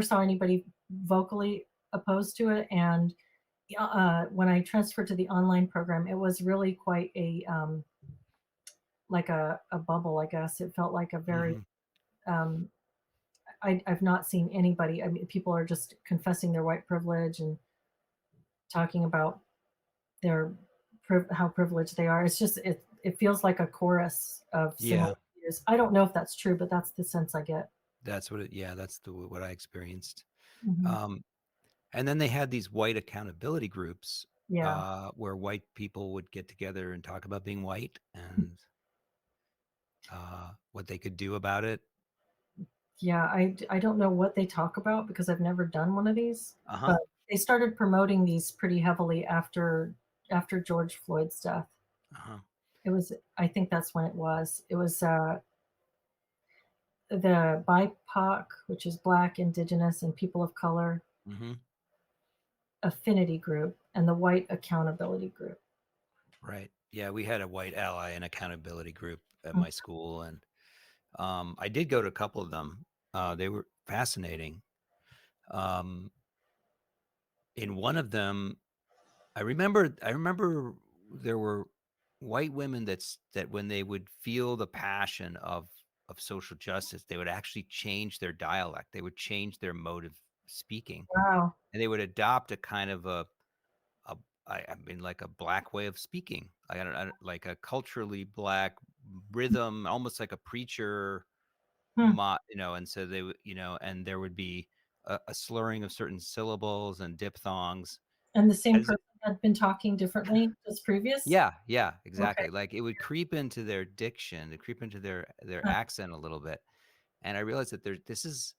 saw anybody vocally opposed to it. And when I transferred to the online program, it was really quite like a bubble, I guess. It felt like a very mhm, um, I've not seen anybody. I mean, people are just confessing their white privilege and talking about their how privileged they are. It's just it feels like a chorus of similar yeah. views. I don't know if that's true, but that's the sense I get. That's what I experienced. Mhm. Um, and then they had these white accountability groups, Yeah. where white people would get together and talk about being white and what they could do about it. Yeah, I don't know what they talk about because I've never done one of these, Uh-huh. but they started promoting these pretty heavily after George Floyd's death. Uh-huh. It was I think that's when it was. It was, the BIPOC, which is Black, Indigenous, and People of Color Mhm. Affinity Group, and the White Accountability Group. Right. Yeah, we had a white ally and accountability group at Mm, my school, and I did go to a couple of them. They were fascinating. Um, in one of them, I remember there were white women that when they would feel the passion of social justice, they would actually change their dialect. They would change their mode of speaking, wow. and they would adopt a kind of a I mean, like a black way of speaking. I don't like a culturally black rhythm, almost like a preacher, Hmm, and so they would, and there would be a slurring of certain syllables and diphthongs. and the same As person had been talking differently just previous? Yeah, yeah, Okay. exactly. Like it would creep into their diction, to creep into their Huh, accent a little bit. And I realized that this is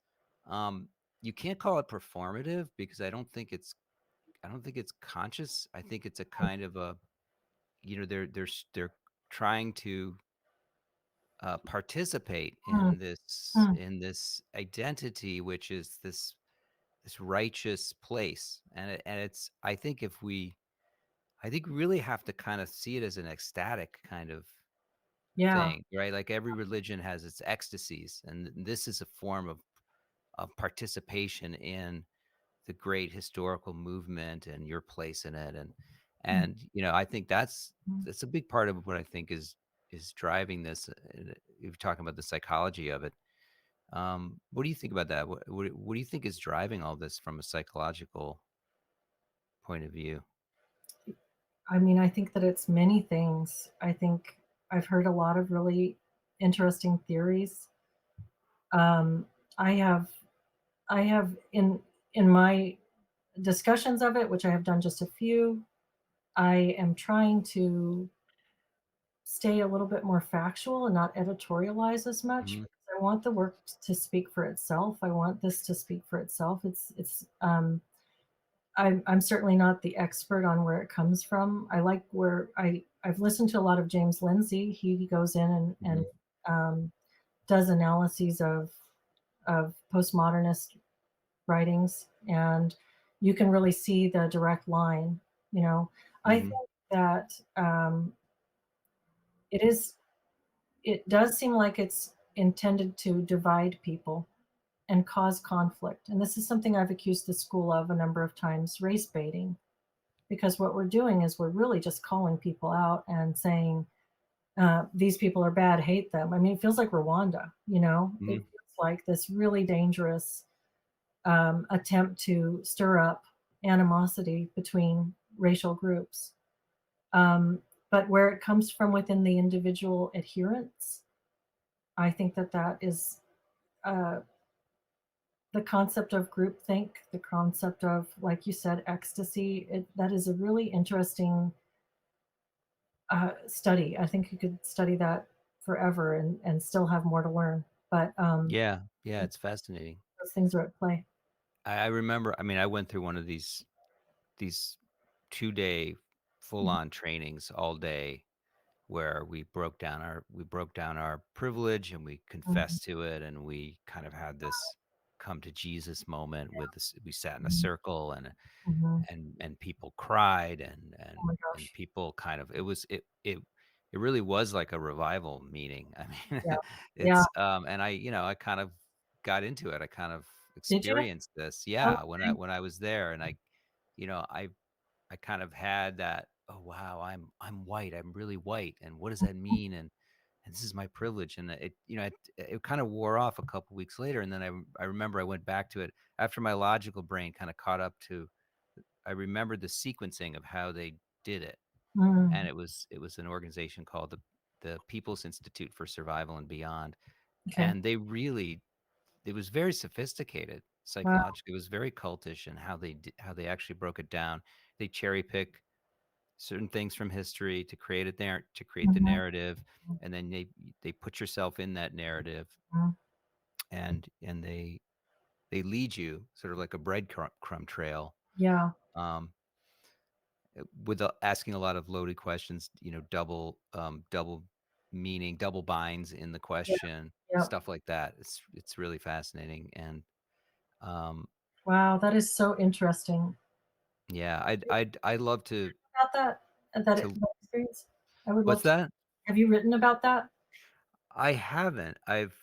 you can't call it performative because I don't think it's conscious. I think it's a kind of a they're trying to participate hmm, hmm. in this identity, which is this righteous place, and it's I think we really have to kind of see it as an ecstatic kind of Yeah. thing, right? Like every religion has its ecstasies, and this is a form of participation in the great historical movement and your place in it, Mm, and I think mm. that's a big part of what I think is driving this. You're talking about the psychology of it. What do you think about that? What do you think is driving all this from a psychological point of view? I mean, I think that it's many things. I think I've heard a lot of really interesting theories. Um, I have I have in my discussions of it, which I have done just a few, I am trying to stay a little bit more factual and not editorialize as much Mhm, because I want the work to speak for itself. I want this to speak for itself. I'm certainly not the expert on where it comes from. I like where I've listened to a lot of James Lindsay. He goes in and mhm, um, does analyses of postmodernist writings, and you can really see the direct line. You know, I think mhm, that it is. It does seem like it's intended to divide people and cause conflict, and this is something I've accused the school of a number of times: race baiting. Because what we're doing is we're really just calling people out and saying these people are bad, hate them. I mean, it feels like Rwanda. It mhm. feels like this really dangerous attempt to stir up animosity between racial groups. Um, but where it comes from within the individual adherents, I think that that is uh, the concept of groupthink, the concept of, like you said, ecstasy. That is a really interesting study. I think you could study that forever and still have more to learn. But Yeah, yeah, it's fascinating. those things are at play. I remember. I mean, I went through one of these 2-day Mhm, full-on trainings all day where we broke down our privilege and we mhm, confessed to it, and we kind of had this come to Jesus moment with this. We sat in a mhm, circle, mhm. and people cried, and Oh my and gosh. people kind of it really was like a revival meeting. I mean, Yeah. Yeah. it's and I kind of got into it. I kind of Did you? experienced this, Oh, yeah, okay. when I was there, and you know I kind of had that, oh wow, I'm white, I'm really white, and what does that mean, and this is my privilege, and it kind of wore off a couple weeks later, and then I remember I went back to it after my logical brain kind of caught up to. I remembered the sequencing of how they did it, and Mm, it was an organization called the People's Institute for Survival and Beyond, okay. and it was very sophisticated Wow. psychologically. It was very cultish in how they actually broke it down. They cherry pick certain things from history to create it there to create the Mhm, narrative, and then they put yourself in that narrative, mhm, and they lead you sort of like a breadcrumb trail, Yeah. um, with asking a lot of loaded questions, double meaning, double binds in the Yeah. question, Yep. stuff like that. It's really fascinating, and um, Wow, that is so interesting. yeah, I'd love About that to. that experience? I would love What's to. that? Have you written about that? I haven't. I've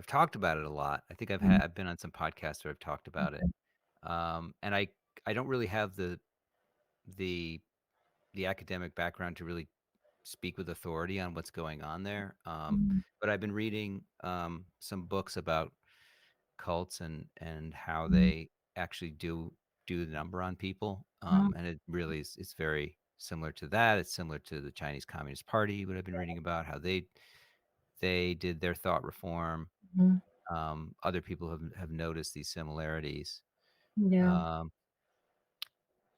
talked about it a lot. I think Mhm. I've been on some podcasts where I've talked about it. Okay. And I don't really have the the academic background to really speak with authority on what's going on there. Mhm. But I've been reading some books about cults and how Mhm. they actually do the number on people. Mhm. And it really is it's very similar to that. It's similar to the Chinese Communist Party, what I've been reading about, how they did their thought reform. Mhm. Other people have noticed these similarities. Yeah. Um,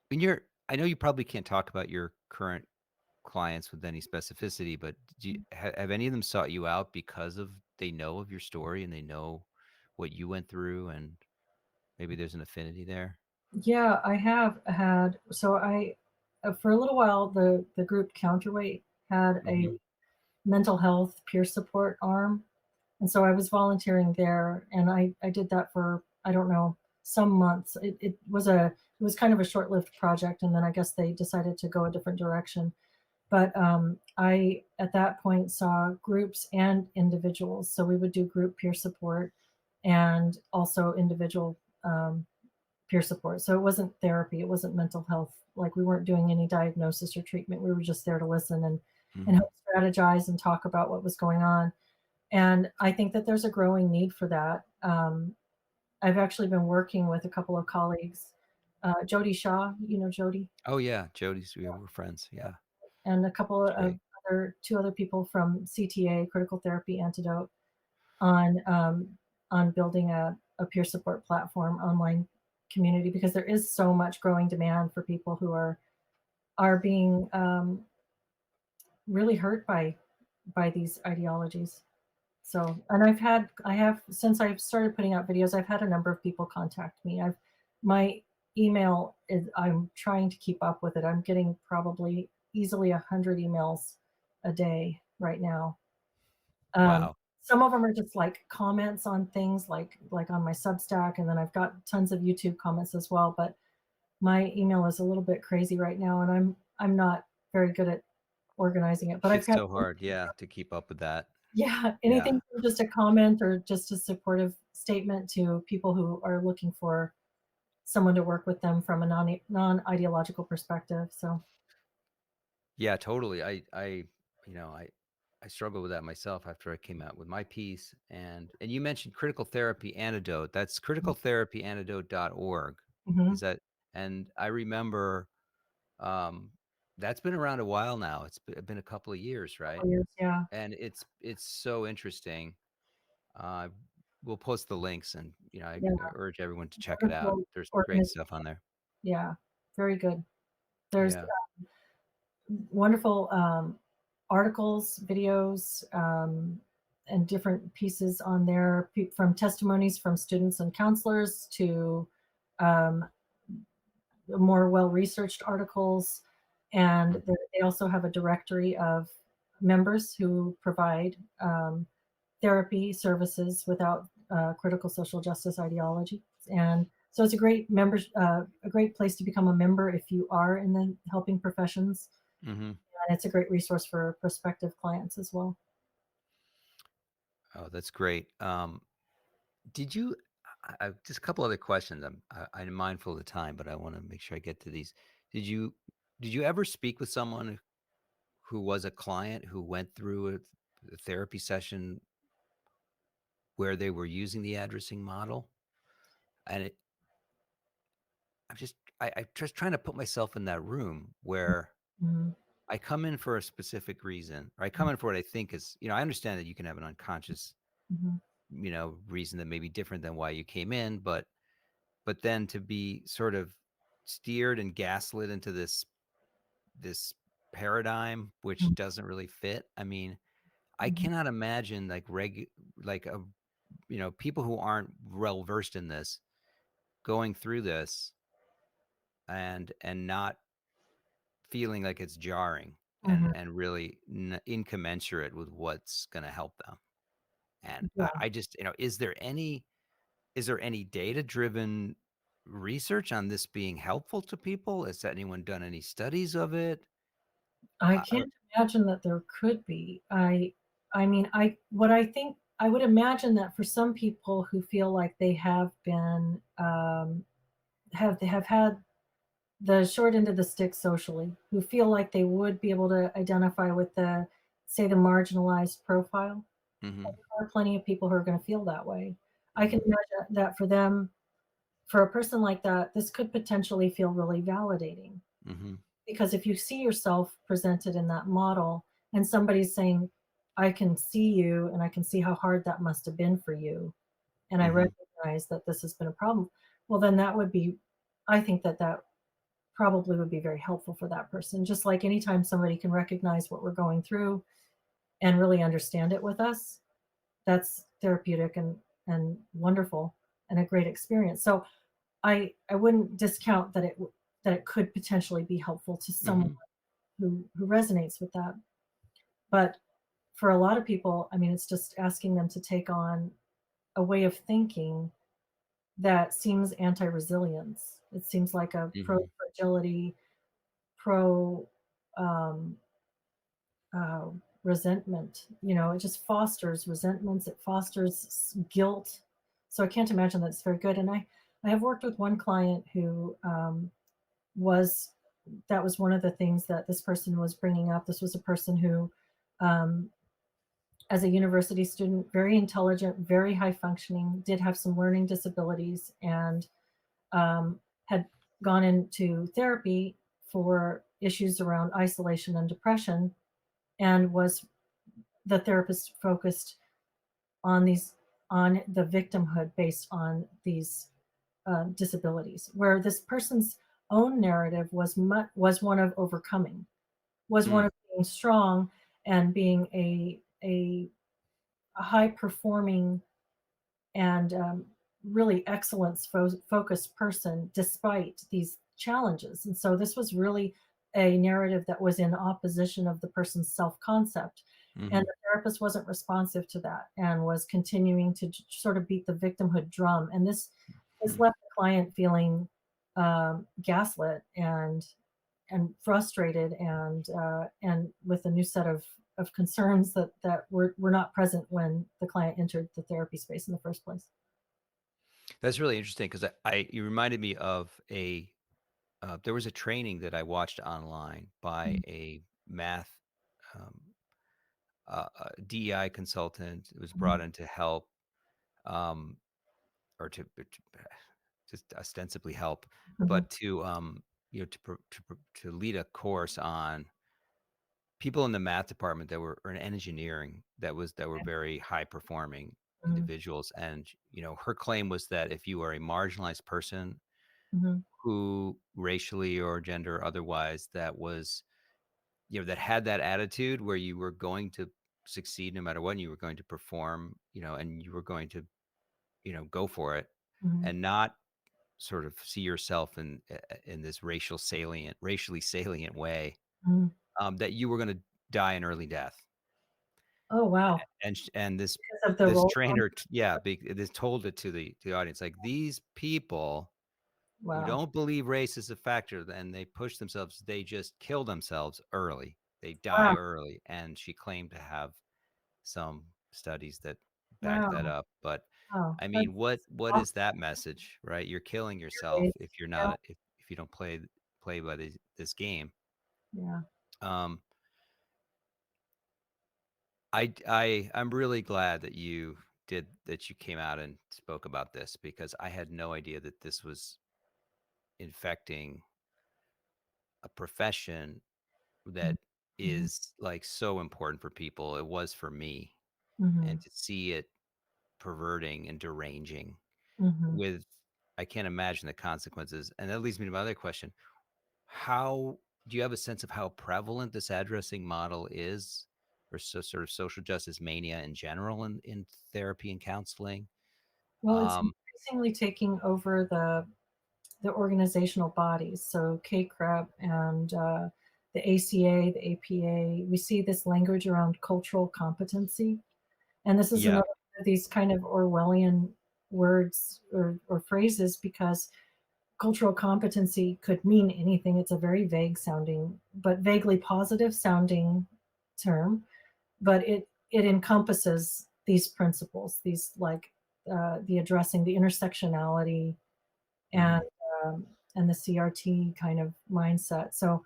when you're I know you probably can't talk about your current clients with any specificity, but have any of them sought you out because of they know of your story and they know what you went through, and maybe there's an affinity there? Yeah, I have had for a little while, the group Counterweight had a Mhm. mental health peer support arm, and so I was volunteering there, and I did that for, I don't know, some months. It was kind of a short-lived project, and then I guess they decided to go a different direction. But I, at that point, saw groups and individuals. So we would do group peer support and also individual um, peer support. So it wasn't therapy, it wasn't mental health. Like, we weren't doing any diagnosis or treatment. We were just there to listen and Mhm. help strategize and talk about what was going on. And I think that there's a growing need for that. I've actually been working with a couple of colleagues, Jody Shaw, you know Jody, Oh, yeah, Jody's we were friends, yeah, and a couple it's of great. two other people from CTA, Critical Therapy Antidote, on on building a peer support platform, online community, because there is so much growing demand for people who are being really hurt by these ideologies. So, and I have, since I've started putting out videos, I've had a number of people contact me. My email is, I'm trying to keep up with it. I'm getting probably easily 100 emails a day right now. Um, Wow. some of them are just like comments on things, like on my Substack, and then I've got tons of YouTube comments as well. But my email is a little bit crazy right now, and I'm not very good at organizing it. But I've It's got, so hard, yeah, to keep up with that. yeah, Yeah. anything from just a comment or just a supportive statement to people who are looking for someone to work with them from a non-ideological perspective. So, Yeah, totally. You know, I struggle with that myself after I came out with my piece. And you mentioned critical therapy antidote. That's criticaltherapyantidote.org. mhm, Is that and I remember um that's been around a while now. It's been a couple of years, right? couple years, yeah, And it's so interesting. Uh we'll post the links, and I yeah, urge everyone to check it out. wonderful There's great organization, stuff on there. yeah, very good. There's Yeah. wonderful articles, videos, and different pieces on there, from testimonies from students and counselors to um, more well-researched articles. And Mhm. they also have a directory of members who provide therapy services without critical social justice ideology. And so it's a great place to become a member if you are in the helping professions, Mhm. and it's a great resource for prospective clients as well. Oh, that's great. Did you just a couple other questions. I'm mindful of the time, but I want to make sure I get to these. Did you did you ever speak with someone who was a client who went through a therapy session where they were using the addressing model? And I'm just trying to put myself in that room where Mhm. I come in for a specific reason, or I come in for what I think is, I understand that you can have an unconscious, Mhm. reason that may be different than why you came in, but then to be sort of steered and gaslit into this paradigm which Mhm. doesn't really fit. I mean, I Mhm. cannot imagine like a people who aren't well versed in this going through this and not feeling like it's jarring and Mhm. and really incommensurate with what's going to help them. And I, Yeah. I just, is there any data driven research on this being helpful to people? Has anyone done any studies of it? I I, can't imagine that there could be. I mean, what I think I would imagine that for some people who feel like they have been have had the short end of the stick socially, who feel like they would be able to identify with the, say, the marginalized profile. mm-hmm, There are plenty of people who are going to feel that way. I can mm-hmm, imagine that for them, for a person like that, this could potentially feel really validating. mm-hmm, Because if you see yourself presented in that model and somebody's saying, I can see you and I can see how hard that must have been for you, and I mm-hmm, recognize that this has been a problem, well, then that would be, I think that that probably would be very helpful for that person. Just like anytime somebody can recognize what we're going through and really understand it with us, that's therapeutic and wonderful and a great experience. So I wouldn't discount that that it could potentially be helpful to someone mm-hmm. who resonates with that. But for a lot of people, I mean, it's just asking them to take on a way of thinking that seems anti-resilience. It seems like a pro Mm-hmm. fragility, pro um, uh, resentment. You know, it just fosters resentments. It fosters guilt. So I can't imagine that it's very good. And I have worked with one client who was that was one of the things that this person was bringing up. This was a person who, um, as a university student, very intelligent, very high functioning, did have some learning disabilities, and had gone into therapy for issues around isolation and depression, and was the therapist focused on these on the victimhood based on these disabilities, where this person's own narrative was one of overcoming, was one Mm, of being strong and being a high performing and really excellence focused person despite these challenges. And so this was really a narrative that was in opposition of the person's self concept. And mm-hmm, the therapist wasn't responsive to that and was continuing to sort of beat the victimhood drum. And this mm. left the client feeling gaslit and frustrated and with a new set of concerns that were not present when the client entered the therapy space in the first place. That's really interesting because you reminded me of there was a training that I watched online by Mhm, a math um, DEI consultant. It was mhm, brought in to help, um, or to just ostensibly help, mhm, but to lead a course on people in the math department that were or in engineering that were very high performing mhm, individuals. And her claim was that if you are a marginalized person mhm, who racially or gender or otherwise that had that attitude where you were going to succeed no matter what, and you were going to perform, and you were going to go for it, mhm, and not sort of see yourself in this racially salient way, mhm. that you were going to die an early death. Oh, wow. And this Because of the this role trainer, conflict? yeah, this told it to the audience, like, these people who Wow. don't believe race is a factor, and they push themselves, they just kill themselves early. They die Wow, early. And she claimed to have some studies that back that wow, up. But wow. I mean, That's what is awful. that message, right? You're killing yourself Right. if you're Yeah, not if you don't play by this game. yeah. Um, I'm really glad that you came out and spoke about this, because I had no idea that this was infecting a profession Mhm, that mhm, is, like, so important for people. It was for me. And mhm, to see it perverting and deranging mhm. with, I can't imagine the consequences. And that leads me to my other question. How do you have a sense of how prevalent this addressing model is? or sort of social justice mania in general in therapy and counseling. Well, it's Um, increasingly taking over the organizational bodies. So KCREP and the ACA, the APA. We see this language around cultural competency, and this is yeah. another one of these kind of Orwellian words or phrases because cultural competency could mean anything. It's a very vague sounding, but vaguely positive sounding term, but it encompasses these principles, these like the addressing the intersectionality and Hmm. um, and the CRT kind of mindset. So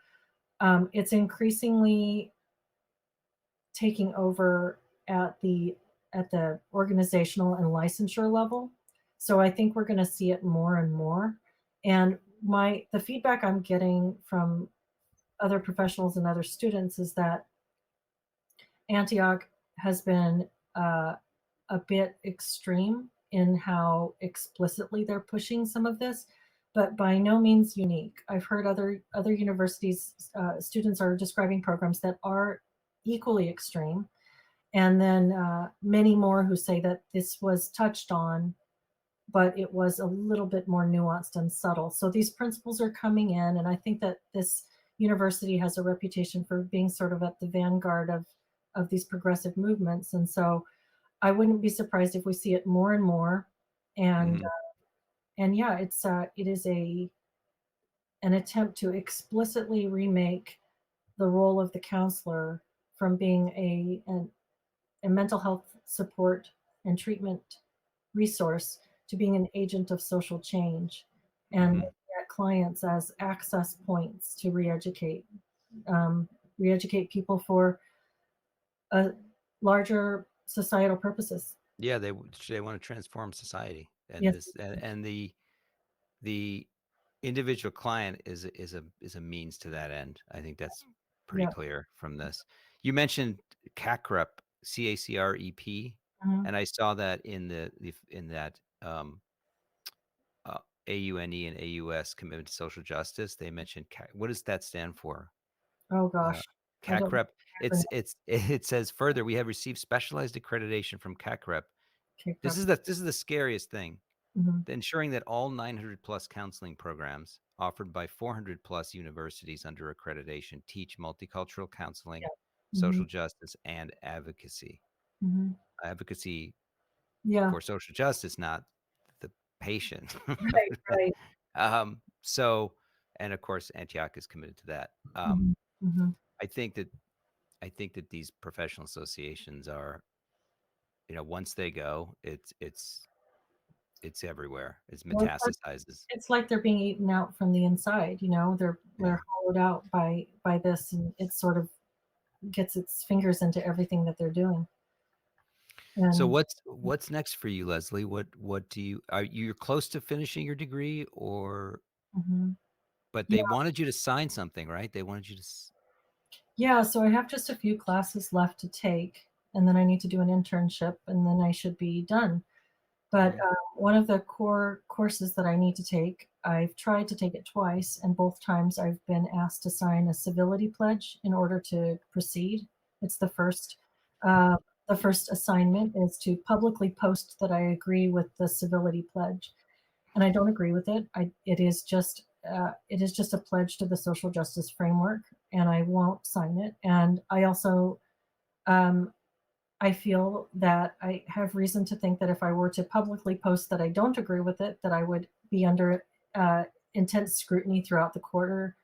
it's increasingly taking over at the organizational and licensure level. So I think we're going to see it more and more. And the feedback I'm getting from other professionals and other students is that Antioch has been a bit extreme in how explicitly they're pushing some of this, but by no means unique. I've heard other universities students are describing programs that are equally extreme, and then many more who say that this was touched on, but it was a little bit more nuanced and subtle. So these principles are coming in, and I think that this university has a reputation for being sort of at the vanguard of these progressive movements, and so I wouldn't be surprised if we see it more and more. And Hmm. and yeah, it is an attempt to explicitly remake the role of the counselor from being a mental health support and treatment resource to being an agent of social change and Hmm. looking at clients as access points to um, re-educate people for larger societal purposes. Yeah, they want to transform society, and Yes. this and the individual client is a means to that end. I think that's pretty Yeah. clear from this. You mentioned CACREP, CACREP, Mhm. and I saw that in that uh, AUNE and AUS commitment to social justice. They mentioned what does that stand for? Oh Uh, gosh, I don't know CACREP. the acronym. It says further, we have received specialized accreditation from CACREP. Okay, This prep. is the scariest thing. Mhm. Ensuring that all 900 plus counseling programs offered by 400 plus universities under accreditation teach multicultural Yeah. counseling, Mhm. social justice, and advocacy. Mhm. Advocacy Yeah. for social justice, not the patient. Right, right. So, and of course, Antioch is committed to that. Mhm. Mhm. I think that I think that these professional associations are, once they go, it's everywhere. It Well, metastasizes. it's like they're being eaten out from the inside, you know? Yeah. They're hollowed out by this, and it sort of gets its fingers into everything that they're doing. So And what's next for you, Leslie? What do you are you close to finishing your degree, or mhm. but Yeah, they wanted you to sign something, right? They wanted you to yeah, so I have just a few classes left to take, and then I need to do an internship, and then I should be done. But Mhm. one of the core courses that I need to take, I've tried to take it twice, and both times I've been asked to sign a civility pledge in order to proceed. It's uh, the first assignment is to publicly post that I agree with the civility pledge, and I don't agree with it. It is just a pledge to the social justice framework, and I won't sign it. And um, I feel that I have reason to think that if I were to publicly post that I don't agree with it, that I would be under intense scrutiny throughout the quarter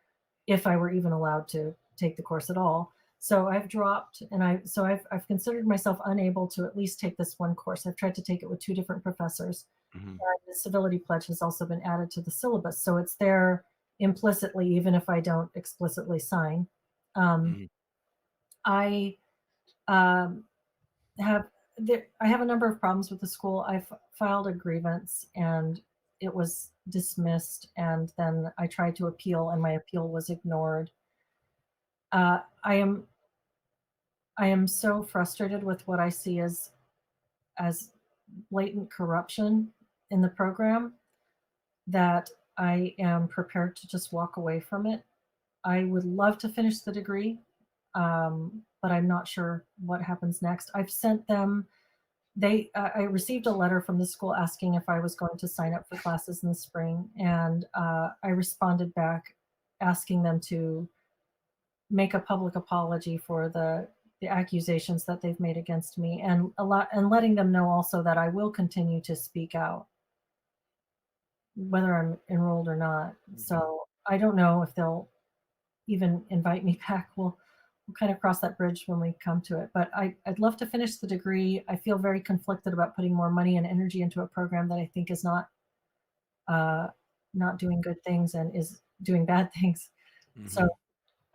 if I were even allowed to take the course at all. So I've dropped, and I've considered myself unable to at least take this one course. I've tried to take it with two different professors. Mhm. The civility pledge has also been added to the syllabus, so it's there implicitly, even if I don't explicitly sign. Um, Mhm. I um, have I have a number of problems with the school. Filed a grievance and it was dismissed, and then I tried to appeal, and my appeal was ignored. Uh, I am I am so frustrated with what I see as blatant corruption in the program that I am prepared to just walk away from it. I would love to finish the degree, but I'm not sure what happens next. I've sent them I received a letter from the school asking if I was going to sign up for classes in the spring, and I responded back asking them to make a public apology for the accusations that they've made against me, and letting them know also that I will continue to speak out whether I'm enrolled or not. Mhm. So I don't know if they'll even invite me back. We'll kind of cross that bridge when we come to it. But I'd love to finish the degree. I feel very conflicted about putting more money and energy into a program that I think is uh, not doing good things and is doing bad things. So Mhm.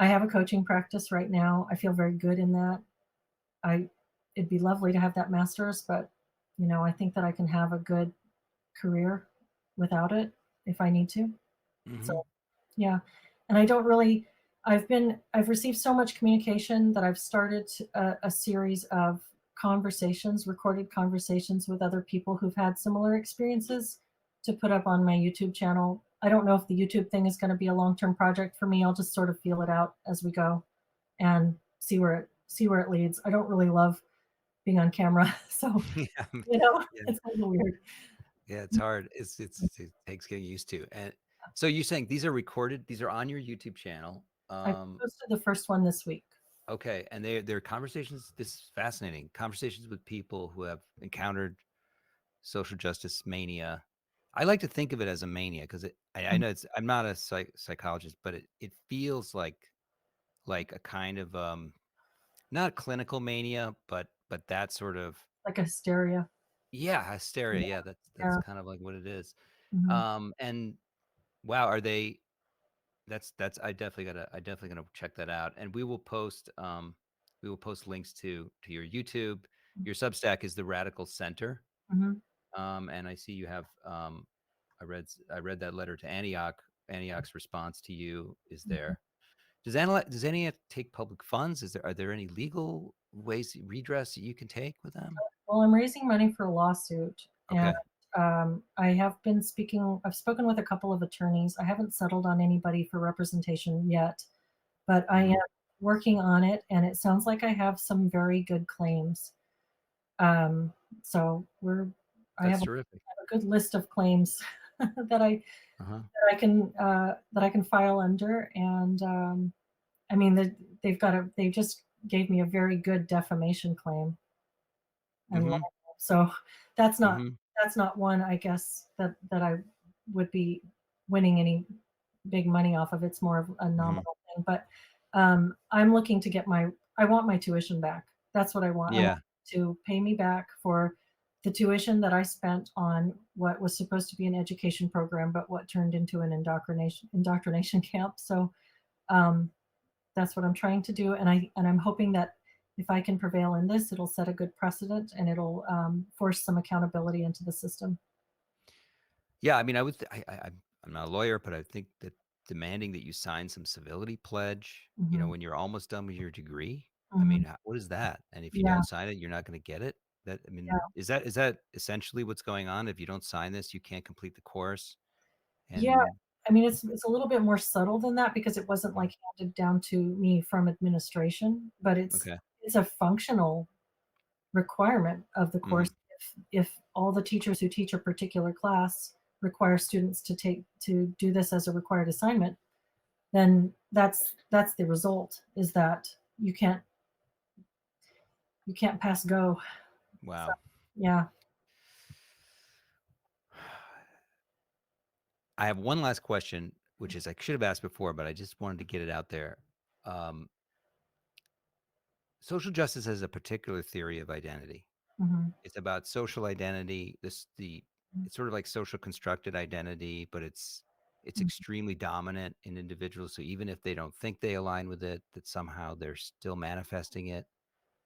I have a coaching practice right now. I feel very good in that. I It'd be lovely to have that master's, but I think that I can have a good career without it if I need to. So Mhm. yeah, and I don't really I've received so much communication that I've started a series of conversations, recorded conversations with other people who've had similar experiences to put up on my YouTube channel. I don't know if the YouTube thing is gonna be a long-term project for me. I'll just sort of feel it out as we go and see where it leads. I don't really love being on camera, so, Yeah. Yeah. it's a little weird. Yeah, it's hard. It takes getting used to. And so you're saying these are recorded, these are on your YouTube channel. I posted the first one this week. Okay, and they're conversations. This is fascinating. Conversations with people who have encountered social justice mania. I like to think of it as a mania because I Mm, know I'm not a psychologist, but it feels like a kind of not clinical mania, but that sort of like a hysteria. yeah, hysteria. Yeah, Yeah, that's yeah, kind of like what it is. mhm, And wow, are they that's I definitely gonna check that out. And we will post links to your YouTube. Your Substack is the Radical Center. mhm, And I see you have I read that letter to Antioch. Antioch's response to you is mhm. there. Does Antioch take public funds? Are there any legal ways redress that you can take with them? Well, I'm raising money for a lawsuit, and, Okay. I've spoken with a couple of attorneys. I haven't settled on anybody for representation yet, but I am Hmm. working on it, and it sounds like I have some very good claims. Um, so I That's have terrific. a good list of claims that Uh-huh. that I can file under, and, I mean, they just gave me a very good defamation claim and Hmm. libel. So that's not Hmm. that's not one, I guess, that I would be winning any big money off of. It's more of a Hmm. nominal thing, but, I'm looking to get my I want my tuition back. That's what I want. I want Yeah. to pay me back for the tuition that I spent on what was supposed to be an education program, but what turned into an indoctrination camp. So, um, that's what I'm trying to do, and I'm hoping that if I can prevail in this, it'll set a good precedent and it'll, force some accountability into the system. Yeah, I mean, I would I'm not a lawyer, but I think that demanding that you sign some civility pledge, Mhm, when you're almost done with your degree, I mean, mhm. what is that? And if you Yeah, don't sign it, you're not gonna get it? That I mean, yeah. is that essentially what's going on? If you don't sign this, you can't complete the course? Yeah, And I mean, it's a little bit more subtle than that because it wasn't, Mhm. like, handed down to me from administration, but Okay. it's a functional requirement of the course. Mhm. If all the teachers who teach a particular class require students to do this as a required assignment, then that's the result, is that you can't pass go. So, Wow. yeah. I have one last question, which is I should have asked before, but I just wanted to get it out there. Um, Social justice has a particular theory of identity. Mhm, It's about social identity. It's sort of like social constructed identity, but it's mhm, extremely dominant in individuals. So even if they don't think they align with it, that somehow they're still manifesting it,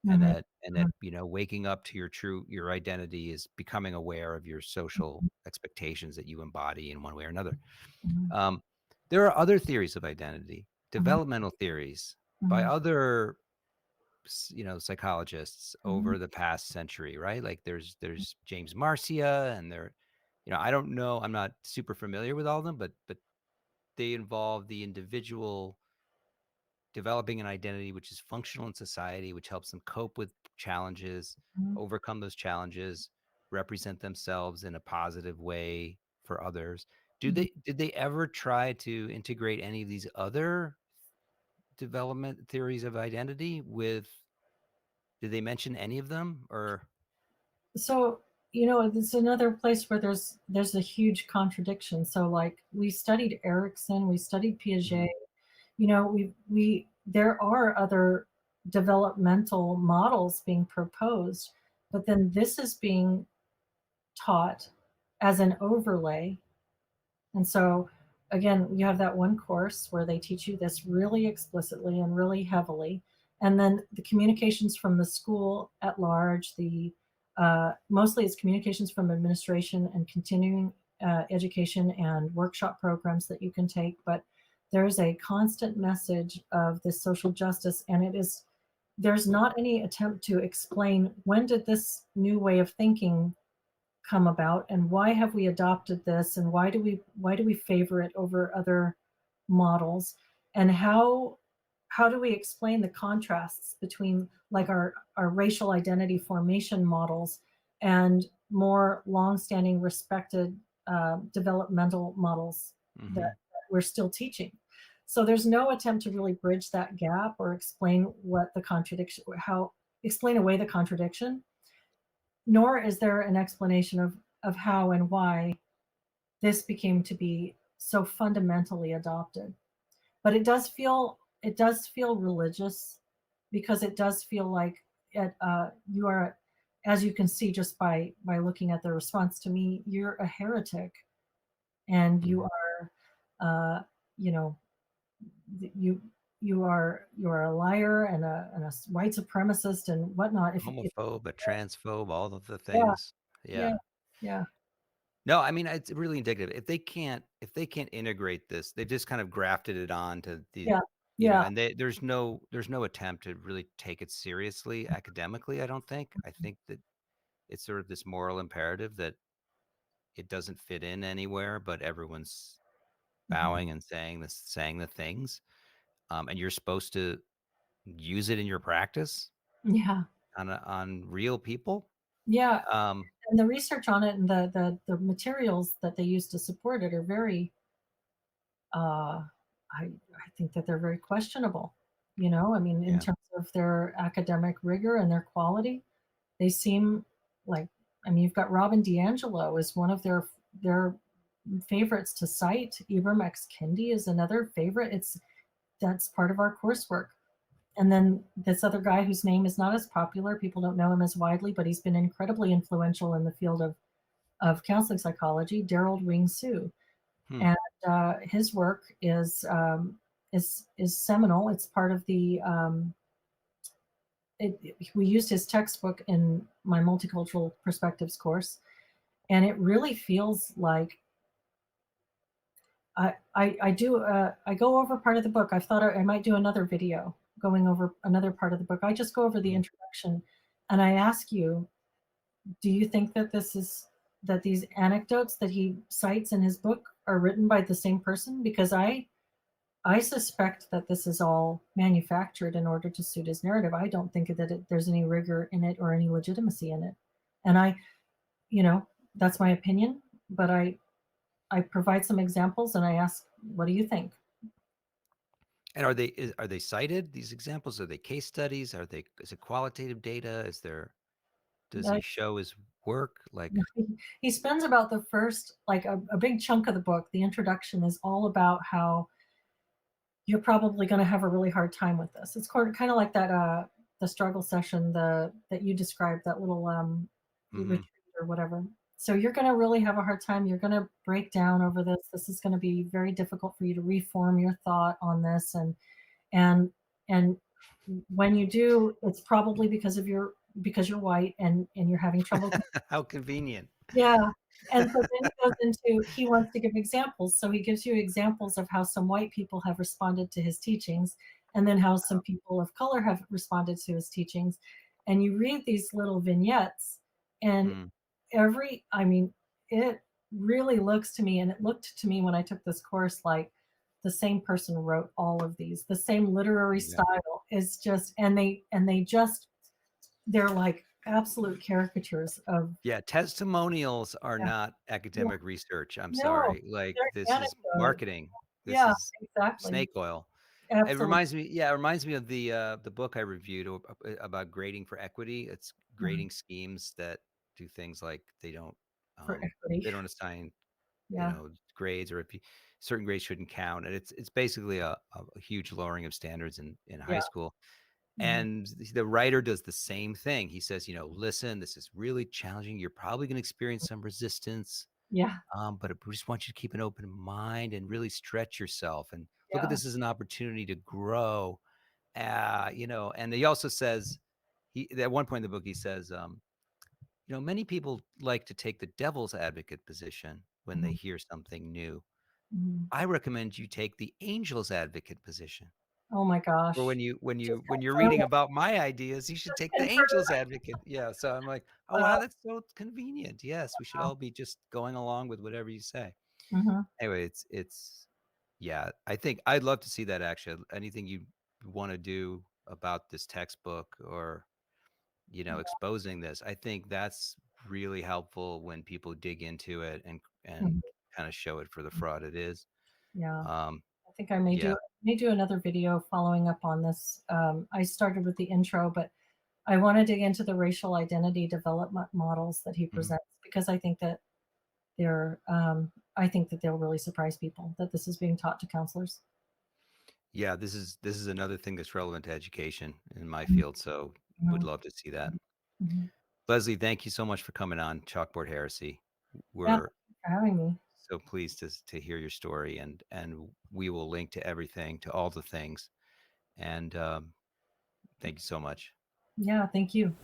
and mhm, that waking up to your identity is becoming aware of your social mhm, expectations that you embody in one way or another. mhm, Um, there are other theories of identity, mhm, developmental theories by mhm, other psychologists mhm, over the past century, right? Like there's James Marcia, and I don't know, I'm not super familiar with all of them, but they involve the individual developing an identity which is functional in society, which helps them cope with challenges, Mhm. overcome those challenges, represent themselves in a positive way for others. Mhm. Did they ever try to integrate any of these other development theories of identity with did they mention any of them or So, it's another place where there's a huge contradiction. So, like, we studied Erickson, we studied Piaget. Mhm, We there are other developmental models being proposed, but then this is being taught as an overlay. And so, again, you have that one course where they teach you this really explicitly and really heavily. And then the communications from the school at large, the mostly it's communications from administration and continuing education and workshop programs that you can take. But there's a constant message of this social justice, and there's not any attempt to explain when did this new way of thinking come about and why have we adopted this and why do we favor it over other models, and how do we explain the contrasts between like our racial identity formation models and more long-standing respected developmental models that mhm. we're still teaching. So there's no attempt to really bridge that gap or explain what the contradiction how explain away the contradiction, nor is there an explanation of how and why this became to be so fundamentally adopted. But it does feel religious because it does feel like you are, as you can see just by looking at the response to me, you're a heretic and you Mhm. are uh, you know you you are a liar and a white supremacist and whatnot. If Homophobe, a transphobe, all of the yeah, things. yeah, Yeah. yeah, No, I mean, it's really indicative. If they can't integrate this, they just kind of grafted it on to the yeah, yeah. and there's no attempt to really take it seriously academically, I don't think. I think that it's sort of this moral imperative that it doesn't fit in anywhere, but everyone's Mhm. bowing and saying the things, and you're supposed to use it in your practice Yeah, on real people. yeah, Um, and the research on it and the materials that they use to support it are very, I think that they're very questionable, I mean, in yeah. terms of their academic rigor and their quality, they seem like I mean, you've got Robin DiAngelo is one of their favorites to cite. Ibram X. Kendi is another favorite. That's part of our coursework. And then this other guy whose name is not as popular, people don't know him as widely, but he's been incredibly influential in the field of counseling psychology, Daryl Wing Su. Hmm. And his work is seminal. It's part of we used his textbook in my multicultural perspectives course, and it really feels like I go over part of the book. I've thought I might do another video going over another part of the book. I just go over the Mhm. introduction, and I ask you, do you think that these anecdotes that he cites in his book are written by the same person? Because I suspect that this is all manufactured in order to suit his narrative. I don't think that there's any rigor in it or any legitimacy in it. And you know, that's my opinion, but I provide some examples and I ask, what do you think? And are they cited, these examples? Are they case studies? Is it qualitative data? Does Uh, he show his work? Like, he spends about the first, like a big chunk of the book. The introduction is all about how you're probably going to have a really hard time with this. It's kind of like that the struggle session that you described, that little retreat mhm. or whatever. So you're going to really have a hard time. You're going to break down over this. This is going to be very difficult for you to reform your thought on this, and and when you do, it's probably because you're white and you're having trouble. How convenient. Yeah, and so then he goes into he wants to give examples, so he gives you examples of how some white people have responded to his teachings, and then how some people of color have responded to his teachings, and you read these little vignettes, and Mm, I mean, it really looks to me, and it looked to me when I took this course like the same person wrote all of these. The same literary Yeah. style is just, and they just, they're like absolute caricatures of, Yeah, testimonials are yeah, not yeah, academic research, I'm no, sorry, like, they're this is anecdote. marketing. This Yeah, is exactly. snake oil. It Absolutely. reminds me yeah, it reminds me of the book I reviewed about grading for equity. It's Mhm. grading schemes that do things like For equity. they don't assign, Yeah, grades, or if you certain grades shouldn't count, and it's basically a huge lowering of standards in high yeah, school. mhm, And the writer does the same thing. He says, "Listen, this is really challenging. You're probably gonna experience some resistance, yeah, but we just want you to keep an open mind and really stretch yourself and look at yeah, this as an opportunity to grow." And he also says, he at one point in the book, he says, many people like to take the devil's advocate position when they mhm, hear something new. mhm. I recommend you take the angel's advocate position. Oh my Or gosh. when you when Just you when you're confirm reading it, about my ideas, you should just take the confirm angel's advocate. Yeah, so I'm like, "Oh, wow, wow, that's so convenient." Yes, we should all be just going along with whatever you say. mhm, Anyway, it's yeah, I think I'd love to see that actually. Anything you wanna do about this textbook or, exposing this, I think that's really helpful when people dig into it and mhm, kinda show it for the mhm. fraud it is. Yeah, Um, I think I may yeah. do another video following up on this. I started with the intro, but I wanna dig into the racial identity development models that he Mhm. presents because I think that they'll really surprise people that this is being taught to counselors. Yeah, this is another thing that's relevant to education in my Mhm, field, so would mhm, love to see that. mhm. Leslie, thank you so much for coming on Chalkboard Heresy. Yeah, thank We're you for having me. so pleased to hear your story, and we will link to everything, to all the things, and, thank you so much. Yeah, thank you.